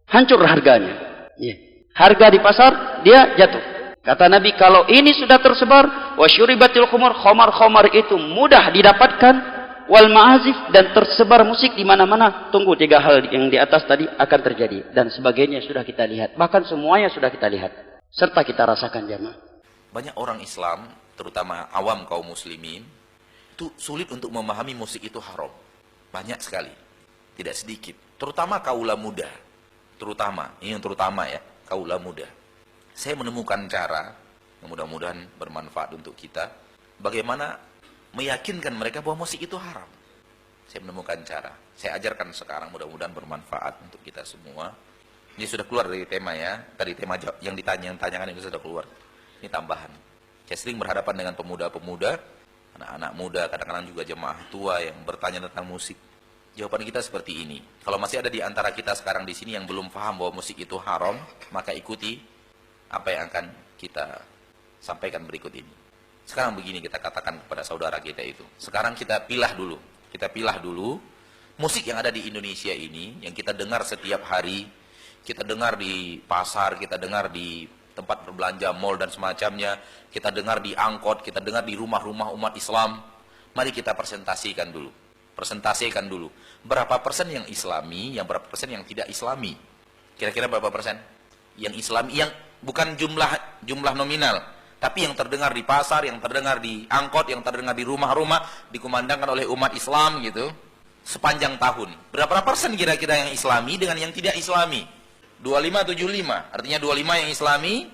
Hancur harganya. Ya. Harga di pasar, dia jatuh. Kata Nabi, kalau ini sudah tersebar, wasyuribatil khumur, khomar-khomar itu mudah didapatkan, wal ma'azif, dan tersebar musik di mana-mana. Tunggu 3 hal yang di atas tadi akan terjadi. Dan sebagainya sudah kita lihat. Bahkan semuanya sudah kita lihat. Serta kita rasakan jamaah. Banyak orang Islam, terutama awam kaum muslimin, itu sulit untuk memahami musik itu haram. Banyak sekali, tidak sedikit. Terutama kaula muda, ini yang terutama ya, kaula muda. Saya menemukan cara, yang mudah-mudahan bermanfaat untuk kita, bagaimana meyakinkan mereka bahwa musik itu haram. Saya menemukan cara, saya ajarkan sekarang, mudah-mudahan bermanfaat untuk kita semua. Ini sudah keluar dari tema ya, tadi tema yang ditanyakan itu sudah keluar. Ini tambahan. Saya sering berhadapan dengan pemuda-pemuda, anak-anak muda, kadang-kadang juga jemaah tua yang bertanya tentang musik. Jawaban kita seperti ini. Kalau masih ada di antara kita sekarang di sini yang belum paham bahwa musik itu haram, maka ikuti apa yang akan kita sampaikan berikut ini. Sekarang begini kita katakan kepada saudara kita itu. Sekarang kita pilah dulu. Kita pilah dulu musik yang ada di Indonesia ini, yang kita dengar setiap hari, kita dengar di pasar, kita dengar di tempat berbelanja, mall dan semacamnya, kita dengar di angkot, kita dengar di rumah-rumah umat Islam. Mari kita presentasikan dulu. Berapa persen yang Islami, yang berapa persen yang tidak Islami? Kira-kira berapa persen? Yang Islami, yang bukan jumlah nominal, tapi yang terdengar di pasar, yang terdengar di angkot, yang terdengar di rumah-rumah, dikumandangkan oleh umat Islam gitu, sepanjang tahun. Berapa persen kira-kira yang Islami dengan yang tidak Islami? 25-75, artinya 25 yang Islami,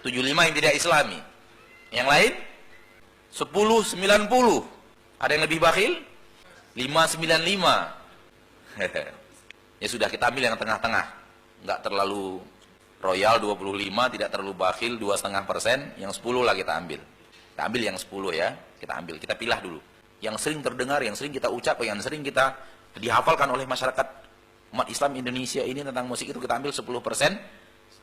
75 yang tidak Islami. Yang lain 10-90. Ada yang lebih bakhil? 5-95. Ya sudah, kita ambil yang tengah-tengah, nggak terlalu royal 25, tidak terlalu bakhil 2,5%, yang 10 lah kita ambil. Kita ambil yang 10 ya, kita pilah dulu. Yang sering terdengar, yang sering kita ucap, yang sering kita dihafalkan oleh masyarakat umat Islam Indonesia ini tentang musik itu kita ambil 10%,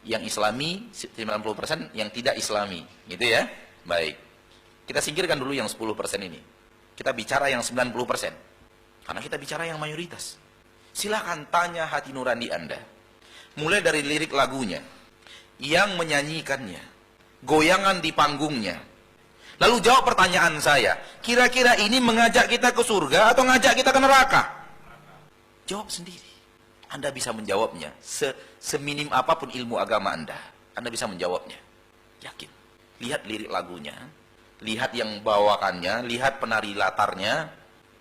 yang Islami 90%, yang tidak Islami, gitu ya. Baik, kita singkirkan dulu yang 10% ini. Kita bicara yang 90%, karena kita bicara yang mayoritas. Silakan tanya hati nurani Anda, mulai dari lirik lagunya, yang menyanyikannya, goyangan di panggungnya. Lalu jawab pertanyaan saya, kira-kira ini mengajak kita ke surga atau ngajak kita ke neraka? Jawab sendiri. Anda bisa menjawabnya, seminim apapun ilmu agama Anda bisa menjawabnya. Yakin. Lihat lirik lagunya, lihat yang bawakannya, lihat penari latarnya,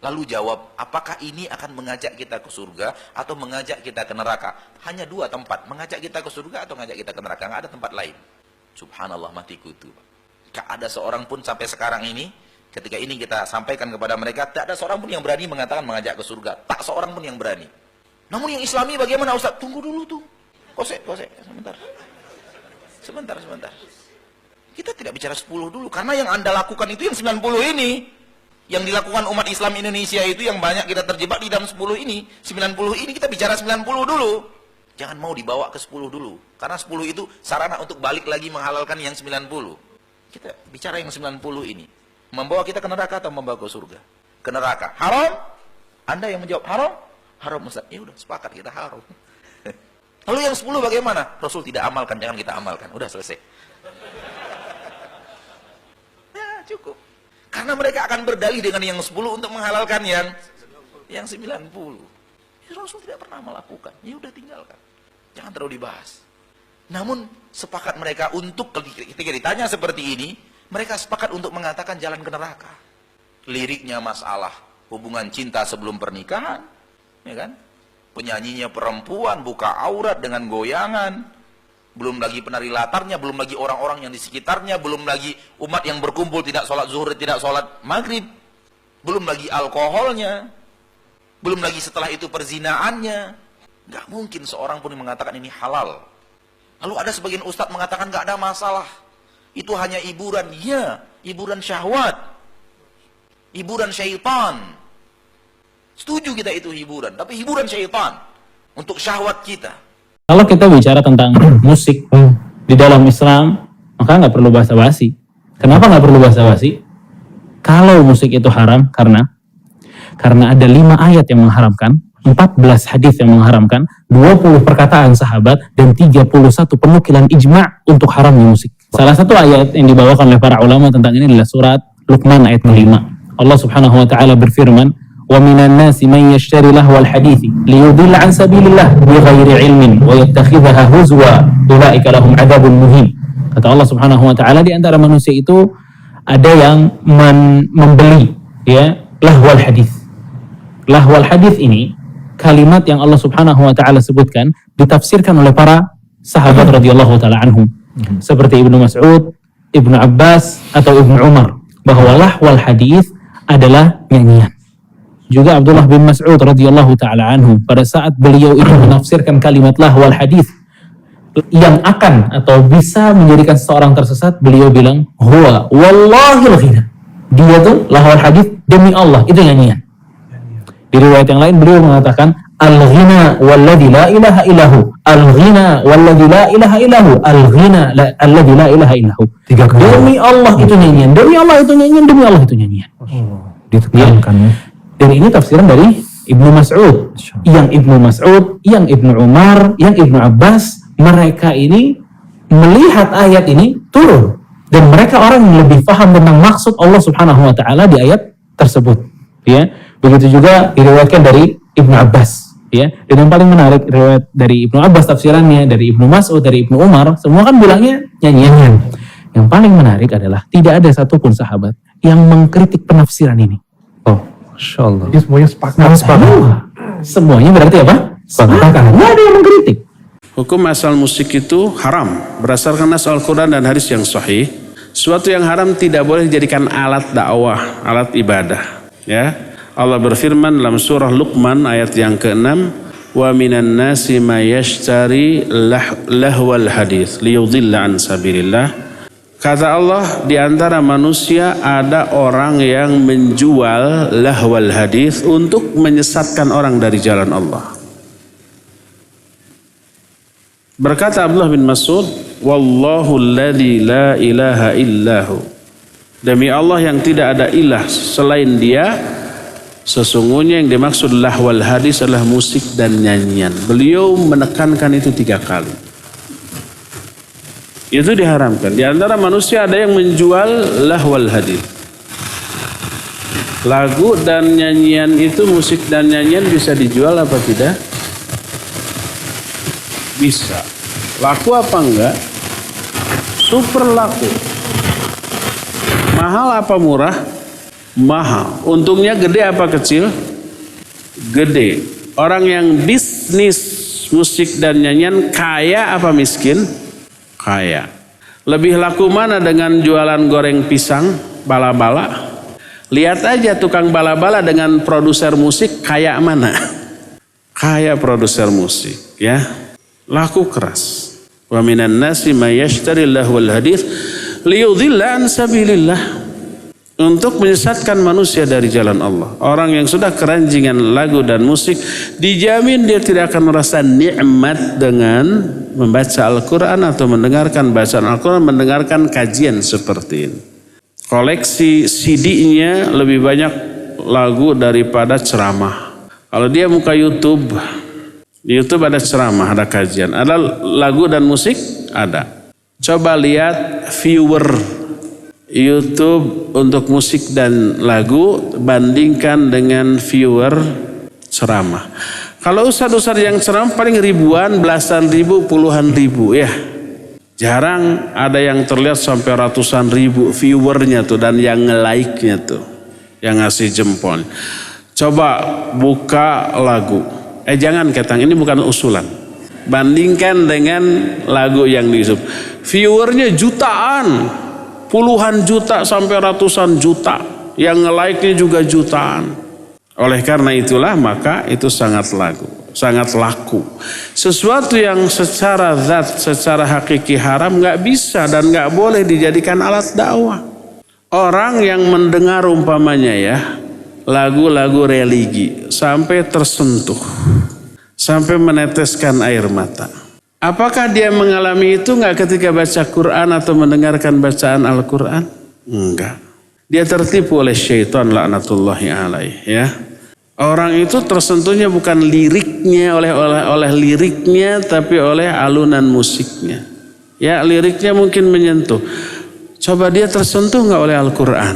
lalu jawab, apakah ini akan mengajak kita ke surga atau mengajak kita ke neraka? Hanya 2 tempat, mengajak kita ke surga atau mengajak kita ke neraka, nggak ada tempat lain. Subhanallah, mati kutu. Nggak ada seorang pun sampai sekarang ini, ketika ini kita sampaikan kepada mereka, tak ada seorang pun yang berani mengatakan mengajak ke surga. Tak seorang pun yang berani. Namun yang Islami bagaimana Ustaz? Tunggu dulu tuh. Kosek, sebentar. Kita tidak bicara 10 dulu, karena yang Anda lakukan itu yang 90 ini. Yang dilakukan umat Islam Indonesia itu yang banyak kita terjebak di dalam 10 ini. 90 ini kita bicara 90 dulu. Jangan mau dibawa ke 10 dulu. Karena 10 itu sarana untuk balik lagi menghalalkan yang 90. Kita bicara yang 90 ini. Membawa kita ke neraka atau membawa ke surga? Ke neraka. Haram? Anda yang menjawab haram? Haram Ustaz. Ya udah, sepakat kita haram. Lalu yang 10 bagaimana? Rasul tidak amalkan, jangan kita amalkan. Udah selesai. Ya, cukup. Karena mereka akan berdalih dengan yang 10 untuk menghalalkan yang 90. Ya, Rasul tidak pernah melakukan. Ya udah, tinggalkan. Jangan terlalu dibahas. Namun sepakat mereka untuk, ketika ditanya seperti ini, mereka sepakat untuk mengatakan jalan ke neraka. Liriknya masalah hubungan cinta sebelum pernikahan, ya kan? Penyanyinya perempuan, buka aurat dengan goyangan, belum lagi penari latarnya, belum lagi orang-orang yang di sekitarnya, belum lagi umat yang berkumpul tidak sholat zuhur, tidak sholat maghrib, belum lagi alkoholnya, belum lagi setelah itu perzinaannya. Gak mungkin seorang pun mengatakan ini halal. Lalu ada sebagian ustadz mengatakan nggak ada masalah. Itu hanya hiburan. Iya, hiburan syahwat. Hiburan syaitan. Setuju kita itu hiburan, tapi hiburan syaitan untuk syahwat kita. Kalau kita bicara tentang musik di dalam Islam, maka nggak perlu basa-basi. Kenapa nggak perlu basa-basi? Kalau musik itu haram, karena ada 5 ayat yang mengharamkan, 14 hadis yang mengharamkan, 20 perkataan sahabat, dan 31 penukilan ijma' untuk haramnya musik. Salah satu ayat yang dibawakan oleh para ulama tentang ini adalah surat Luqman ayat 5. Allah Subhanahu wa taala berfirman, "Wa minan nasi man yashtari lahwal hadithi liyudilla an sabilillah bighairi ilmin wa yattakhidhaha huzwa ulaika lahum adzabun muhin." Kata Allah Subhanahu wa taala, di antara manusia itu ada yang membeli ya lahwal hadis. Lahwal hadis ini kalimat yang Allah Subhanahu wa taala sebutkan ditafsirkan oleh para sahabat radhiyallahu taala anhum. Seperti Ibnu Mas'ud, Ibnu Abbas atau Ibnu Umar, bahwa lahwal hadis adalah nyanyian. Juga Abdullah bin Mas'ud radhiyallahu taala anhu, pada saat beliau itu menafsirkan kalimat lahwal hadis yang akan atau bisa menjadikan seseorang tersesat, beliau bilang, huwa wallahil ghina. Dia tuh lahwal hadis demi Allah, itu nyanyian. Di riwayat yang lain beliau mengatakan, al-ghina walladzi la ilaha illahu, al-ghina walladzi la ilaha illahu, al-ghina alladzi la ilaha illahu. Demi Allah itu nyanyian, demi Allah itu nyanyian, demi Allah itu nyanyian. Ditekankan ya. Dan ini tafsiran dari Ibnu Mas'ud, yang Ibnu Mas'ud, yang Ibnu Umar, yang Ibnu Abbas, mereka ini melihat ayat ini turun, dan mereka orang yang lebih paham tentang maksud Allah Subhanahu wa taala di ayat tersebut, ya. Begitu juga diriwayatkan dari Ibnu Abbas, ya. Dan yang paling menarik riwayat dari Ibnu Abbas tafsirannya, dari Ibnu Mas'ud, dari Ibnu Umar, semua kan bilangnya nyanyian. Yang paling menarik adalah tidak ada satupun sahabat yang mengkritik penafsiran ini. Oh, insyaallah. Jadi semuanya sepakat. Semuanya berarti apa? Sepakat. Nggak ada yang mengkritik. Hukum asal musik itu haram berdasarkan nas Al-Quran dan hadis yang sahih. Suatu yang haram tidak boleh dijadikan alat dakwah, alat ibadah. Ya, Allah berfirman dalam surah Luqman ayat yang ke-6, wa minan nasi may yashtari lahwal hadis liyudilla an sabilillah. Kata Allah, di antara manusia ada orang yang menjual lahwal hadis untuk menyesatkan orang dari jalan Allah. Berkata Abdullah bin Mas'ud, wallahu alladzi la ilaha illahu. Demi Allah yang tidak ada ilah selain Dia, sesungguhnya yang dimaksud lahwal hadis adalah musik dan nyanyian. Beliau menekankan itu 3 kali. Itu diharamkan. Di antara manusia ada yang menjual lahwal hadis. Lagu dan nyanyian itu, musik dan nyanyian bisa dijual apa tidak? Bisa. Laku apa enggak? Super laku. Mahal apa murah? Mahal. Untungnya gede apa kecil? Gede. Orang yang bisnis musik dan nyanyian kaya apa miskin? Kaya. Lebih laku mana dengan jualan goreng pisang, bala-bala? Lihat aja tukang bala-bala dengan produser musik, kaya mana? Kaya produser musik, ya. Laku keras. Wa minan nasi may yashtari lahwal hadits liyudilla an sabilillah, untuk menyesatkan manusia dari jalan Allah. Orang yang sudah keranjingan lagu dan musik, dijamin dia tidak akan merasa nikmat dengan membaca Al-Quran atau mendengarkan bacaan Al-Quran, mendengarkan kajian seperti ini. Koleksi CD-nya lebih banyak lagu daripada ceramah. Kalau dia buka YouTube, di YouTube ada ceramah, ada kajian, ada lagu dan musik, ada. Coba lihat viewer YouTube untuk musik dan lagu, bandingkan dengan viewer ceramah. Kalau ustadz-ustadz yang ceramah paling ribuan, belasan ribu, puluhan ribu, ya. Jarang ada yang terlihat sampai ratusan ribu viewernya tuh, dan yang nge-like-nya tuh, yang ngasih jempol. Coba buka lagu. Jangan ketang, ini bukan usulan. Bandingkan dengan lagu yang di YouTube. Viewernya jutaan, puluhan juta sampai ratusan juta. Yang nge-like-nya juga jutaan. Oleh karena itulah maka itu sangat lagu. sangat laku. Sesuatu yang secara zat, secara hakiki haram nggak bisa dan nggak boleh dijadikan alat dakwah. Orang yang mendengar umpamanya ya lagu-lagu religi sampai tersentuh, sampai meneteskan air mata. Apakah dia mengalami itu nggak ketika baca Quran atau mendengarkan bacaan Al-Quran? Enggak. Dia tertipu oleh syaitan laknatullahi alaih ya. Orang itu tersentuhnya bukan liriknya oleh liriknya tapi oleh alunan musiknya. Ya, liriknya mungkin menyentuh. Coba dia tersentuh nggak oleh Al-Quran?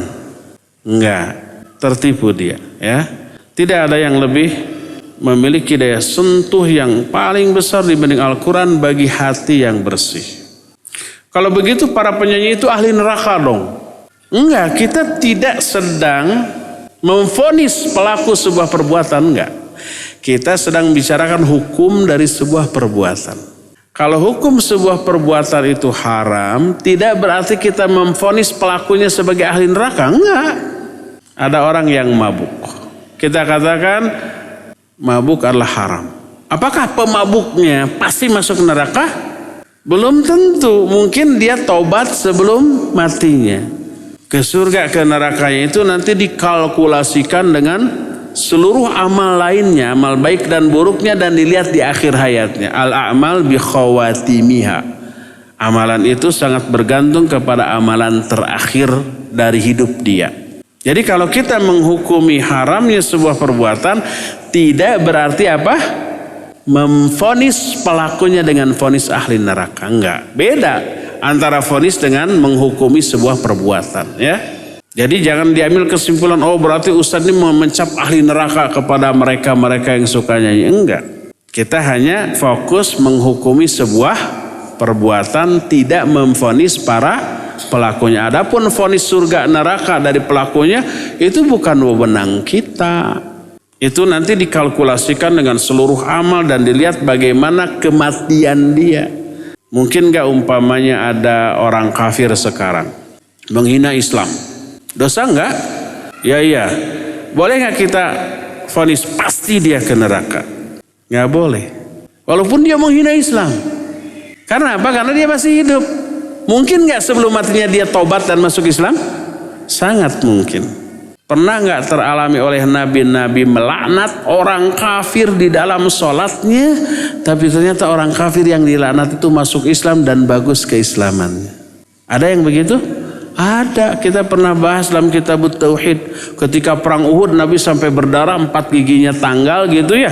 Enggak, tertipu dia ya. Tidak ada yang lebih memiliki daya sentuh yang paling besar dibanding Al-Quran bagi hati yang bersih. Kalau begitu para penyanyi itu ahli neraka dong. Enggak, kita tidak sedang memvonis pelaku sebuah perbuatan, enggak. Kita sedang bicarakan hukum dari sebuah perbuatan. Kalau hukum sebuah perbuatan itu haram, tidak berarti kita memvonis pelakunya sebagai ahli neraka, enggak. Ada orang yang mabuk. Kita katakan mabuk adalah haram. Apakah pemabuknya pasti masuk neraka? Belum tentu. Mungkin dia taubat sebelum matinya. Ke surga ke nerakanya itu nanti dikalkulasikan dengan seluruh amal lainnya, amal baik dan buruknya, dan dilihat di akhir hayatnya. Al-a'mal bi khawatimiha. Amalan itu sangat bergantung kepada amalan terakhir dari hidup dia. Jadi kalau kita menghukumi haramnya sebuah perbuatan, tidak berarti apa? Memvonis pelakunya dengan vonis ahli neraka. Enggak, beda antara vonis dengan menghukumi sebuah perbuatan ya. Jadi jangan diambil kesimpulan oh berarti Ustadz ini mencap ahli neraka kepada mereka yang suka nyanyi. Enggak. Kita hanya fokus menghukumi sebuah perbuatan, tidak memvonis para pelakunya. Adapun vonis surga neraka dari pelakunya itu bukan wewenang kita. Itu nanti dikalkulasikan dengan seluruh amal dan dilihat bagaimana kematian dia. Mungkin gak umpamanya ada orang kafir sekarang menghina Islam, dosa enggak? Ya iya. Boleh gak kita vonis pasti dia ke neraka? Gak boleh. Walaupun dia menghina Islam. Karena apa? Karena dia masih hidup. Mungkin gak sebelum matinya dia tobat dan masuk Islam? Sangat mungkin. Pernah nggak teralami oleh nabi-nabi melaknat orang kafir di dalam sholatnya, tapi ternyata orang kafir yang dilaknat itu masuk Islam dan bagus keislamannya? Ada yang begitu? Ada. Kita pernah bahas dalam kitab Tauhid. Ketika perang Uhud, Nabi sampai berdarah, 4 giginya tanggal gitu ya,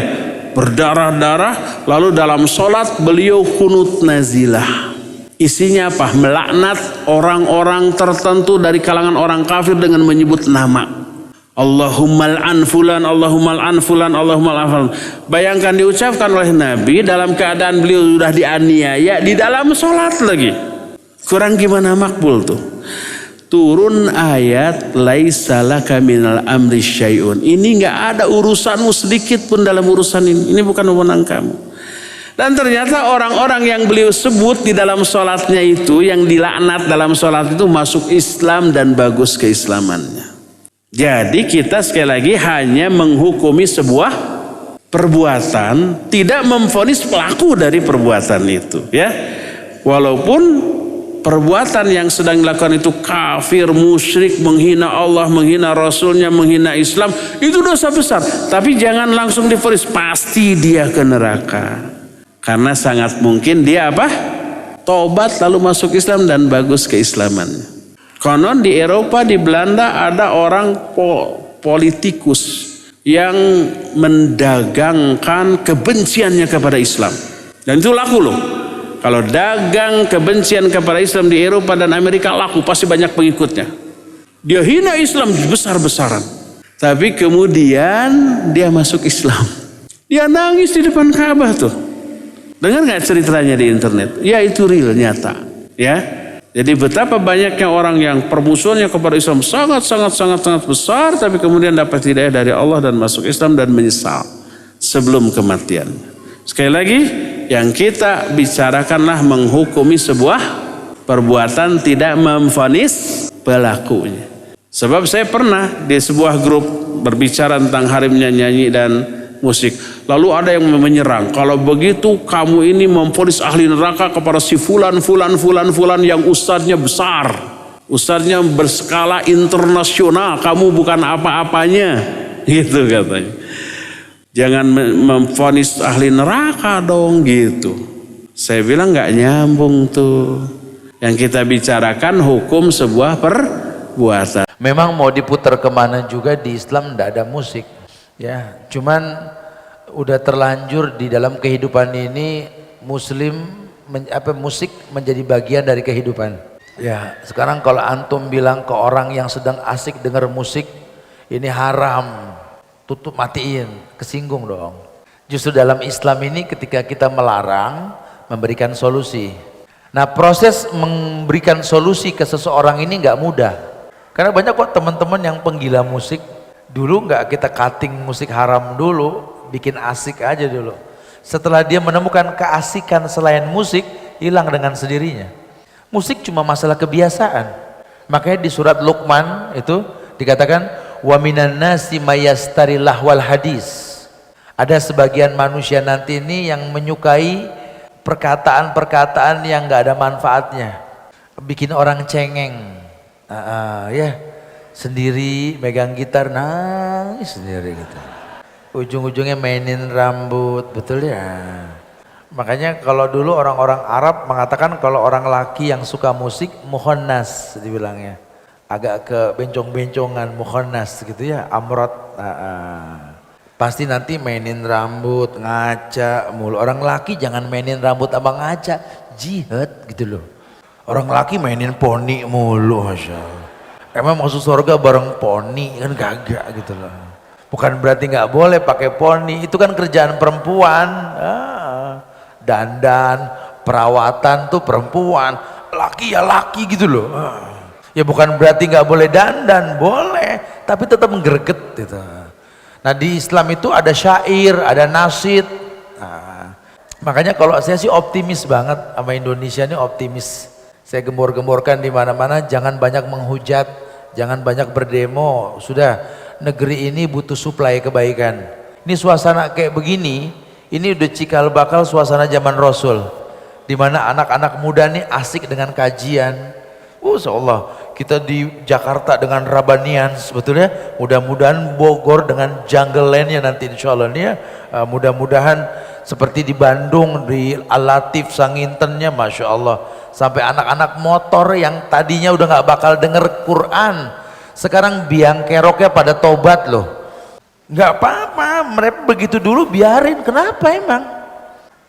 berdarah-darah. Lalu dalam sholat beliau kunut nazilah. Isinya apa? Melaknat orang-orang tertentu dari kalangan orang kafir dengan menyebut nama. Allahumma al'an fulan, Allahumma al'an fulan, Allahumma al'an fulan. Bayangkan diucapkan oleh Nabi dalam keadaan beliau sudah dianiaya di dalam sholat lagi. Kurang gimana makbul tuh. Turun ayat laisa laka minal amri syai'un. Ini nggak ada urusanmu sedikit pun dalam urusan ini. Ini bukan wewenang kamu. Dan ternyata orang-orang yang beliau sebut di dalam sholatnya itu, yang dilaknat dalam sholat itu masuk Islam dan bagus keislamannya. Jadi kita sekali lagi hanya menghukumi sebuah perbuatan, tidak memvonis pelaku dari perbuatan itu ya. Walaupun perbuatan yang sedang dilakukan itu kafir, musyrik, menghina Allah, menghina Rasulnya, menghina Islam, itu dosa besar. Tapi jangan langsung divonis pasti dia ke neraka. Karena sangat mungkin dia apa? Tobat lalu masuk Islam dan bagus keislamannya. Konon di Eropa, di Belanda ada orang politikus yang mendagangkan kebenciannya kepada Islam. Dan itu laku loh. Kalau dagang kebencian kepada Islam di Eropa dan Amerika laku, pasti banyak pengikutnya. Dia hina Islam besar-besaran. Tapi kemudian dia masuk Islam. Dia nangis di depan Ka'bah tuh. Dengar nggak ceritanya di internet? Ya itu real, nyata. Ya. Jadi betapa banyaknya orang yang permusuhannya kepada Islam sangat besar, tapi kemudian dapat hidayah dari Allah dan masuk Islam dan menyesal sebelum kematian. Sekali lagi, yang kita bicarakanlah menghukumi sebuah perbuatan, tidak memvonis pelakunya. Sebab saya pernah di sebuah grup berbicara tentang haramnya nyanyi dan musik. Lalu ada yang menyerang, kalau begitu kamu ini memvonis ahli neraka kepada si fulan yang ustadznya besar, ustadznya berskala internasional, kamu bukan apa-apanya, gitu katanya. Jangan memvonis ahli neraka dong, gitu. Saya bilang nggak nyambung tuh. Yang kita bicarakan hukum sebuah perbuatan. Memang mau diputar kemana juga di Islam tidak ada musik. Ya, cuman udah terlanjur di dalam kehidupan ini musik menjadi bagian dari kehidupan. Ya, sekarang kalau antum bilang ke orang yang sedang asik dengar musik ini haram, tutup matiin, kesinggung dong. Justru dalam Islam ini ketika kita melarang, memberikan solusi. Nah, proses memberikan solusi ke seseorang ini nggak mudah. Karena banyak kok teman-teman yang penggila musik. Dulu nggak kita cutting musik haram dulu, bikin asik aja dulu. Setelah dia menemukan keasikan selain musik, hilang dengan sendirinya. Musik cuma masalah kebiasaan. Makanya di surat Luqman itu dikatakan wa minan nasi mayastari lahwal hadis. Ada sebagian manusia nanti ini yang menyukai perkataan-perkataan yang nggak ada manfaatnya, bikin orang cengeng. Ya. Sendiri megang gitar nangis sendiri gitu, ujung-ujungnya mainin rambut, betul ya. Makanya kalau dulu orang-orang Arab mengatakan kalau orang laki yang suka musik mukhonnas dibilangnya, agak ke bencong-bencongan, mukhonnas gitu ya, amrot. Pasti nanti mainin rambut, ngaca mulu. Orang laki jangan mainin rambut abang ngaca, jihad gitu loh. Orang laki mainin poni mulu, masya Allah. Emang masuk surga bareng poni kan kagak gitu loh. Bukan berarti nggak boleh pakai poni, itu kan kerjaan perempuan. Dandan, perawatan tuh perempuan, laki ya laki gitu loh. Ya bukan berarti nggak boleh dandan, boleh, tapi tetap menggerget gitu. Nah di Islam itu ada syair, ada nasyid. Makanya kalau saya sih optimis banget sama Indonesia ini, optimis. Saya gembor-gemborkan di mana-mana, jangan banyak menghujat, jangan banyak berdemo. Sudah, negeri ini butuh suplai kebaikan. Ini suasana kayak begini, ini udah cikal bakal suasana zaman Rasul, di mana anak-anak muda nih asik dengan kajian. Insyaallah kita di Jakarta dengan Rabanian sebetulnya, mudah-mudahan Bogor dengan Jungle Land-nya nanti insyaallah nih ya. Mudah-mudahan seperti di Bandung di Al-Latif Sangintennya, Masya Allah, sampai anak-anak motor yang tadinya udah nggak bakal denger Quran sekarang biang keroknya pada tobat loh. Nggak apa-apa, mereka begitu dulu biarin. Kenapa emang?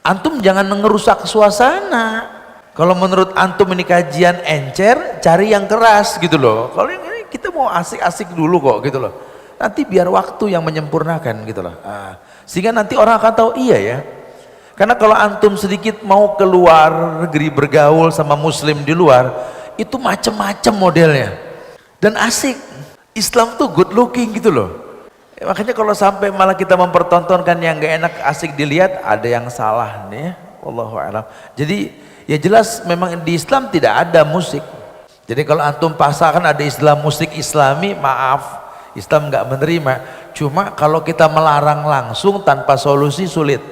Antum jangan ngerusak suasana. Kalau menurut antum ini kajian encer, cari yang keras gitu loh. Kalau ini kita mau asik-asik dulu kok gitu loh. Nanti biar waktu yang menyempurnakan gitu loh. Sehingga nanti orang akan tahu iya ya. Karena kalau antum sedikit mau keluar negeri bergaul sama muslim di luar, itu macem-macem modelnya. Dan asik. Islam tuh good looking gitu loh. Makanya kalau sampai malah kita mempertontonkan yang gak enak asik dilihat, ada yang salah nih ya. Wallahu a'lam. Jadi ya jelas memang di Islam tidak ada musik. Jadi kalau antum pasangkan ada Islam musik Islami, maaf, Islam nggak menerima. Cuma kalau kita melarang langsung tanpa solusi sulit.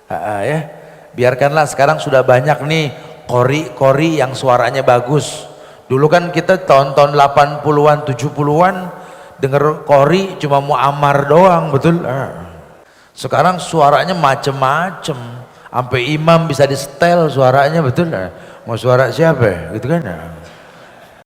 Ya, biarkanlah. Sekarang sudah banyak nih qori yang suaranya bagus. Dulu kan kita tahun-tahun 80-an, 70-an denger qori cuma muammar doang, betul? Sekarang suaranya macem-macem. Sampai imam bisa di setel suaranya, betul? Mau suara siapa? Gitu kan?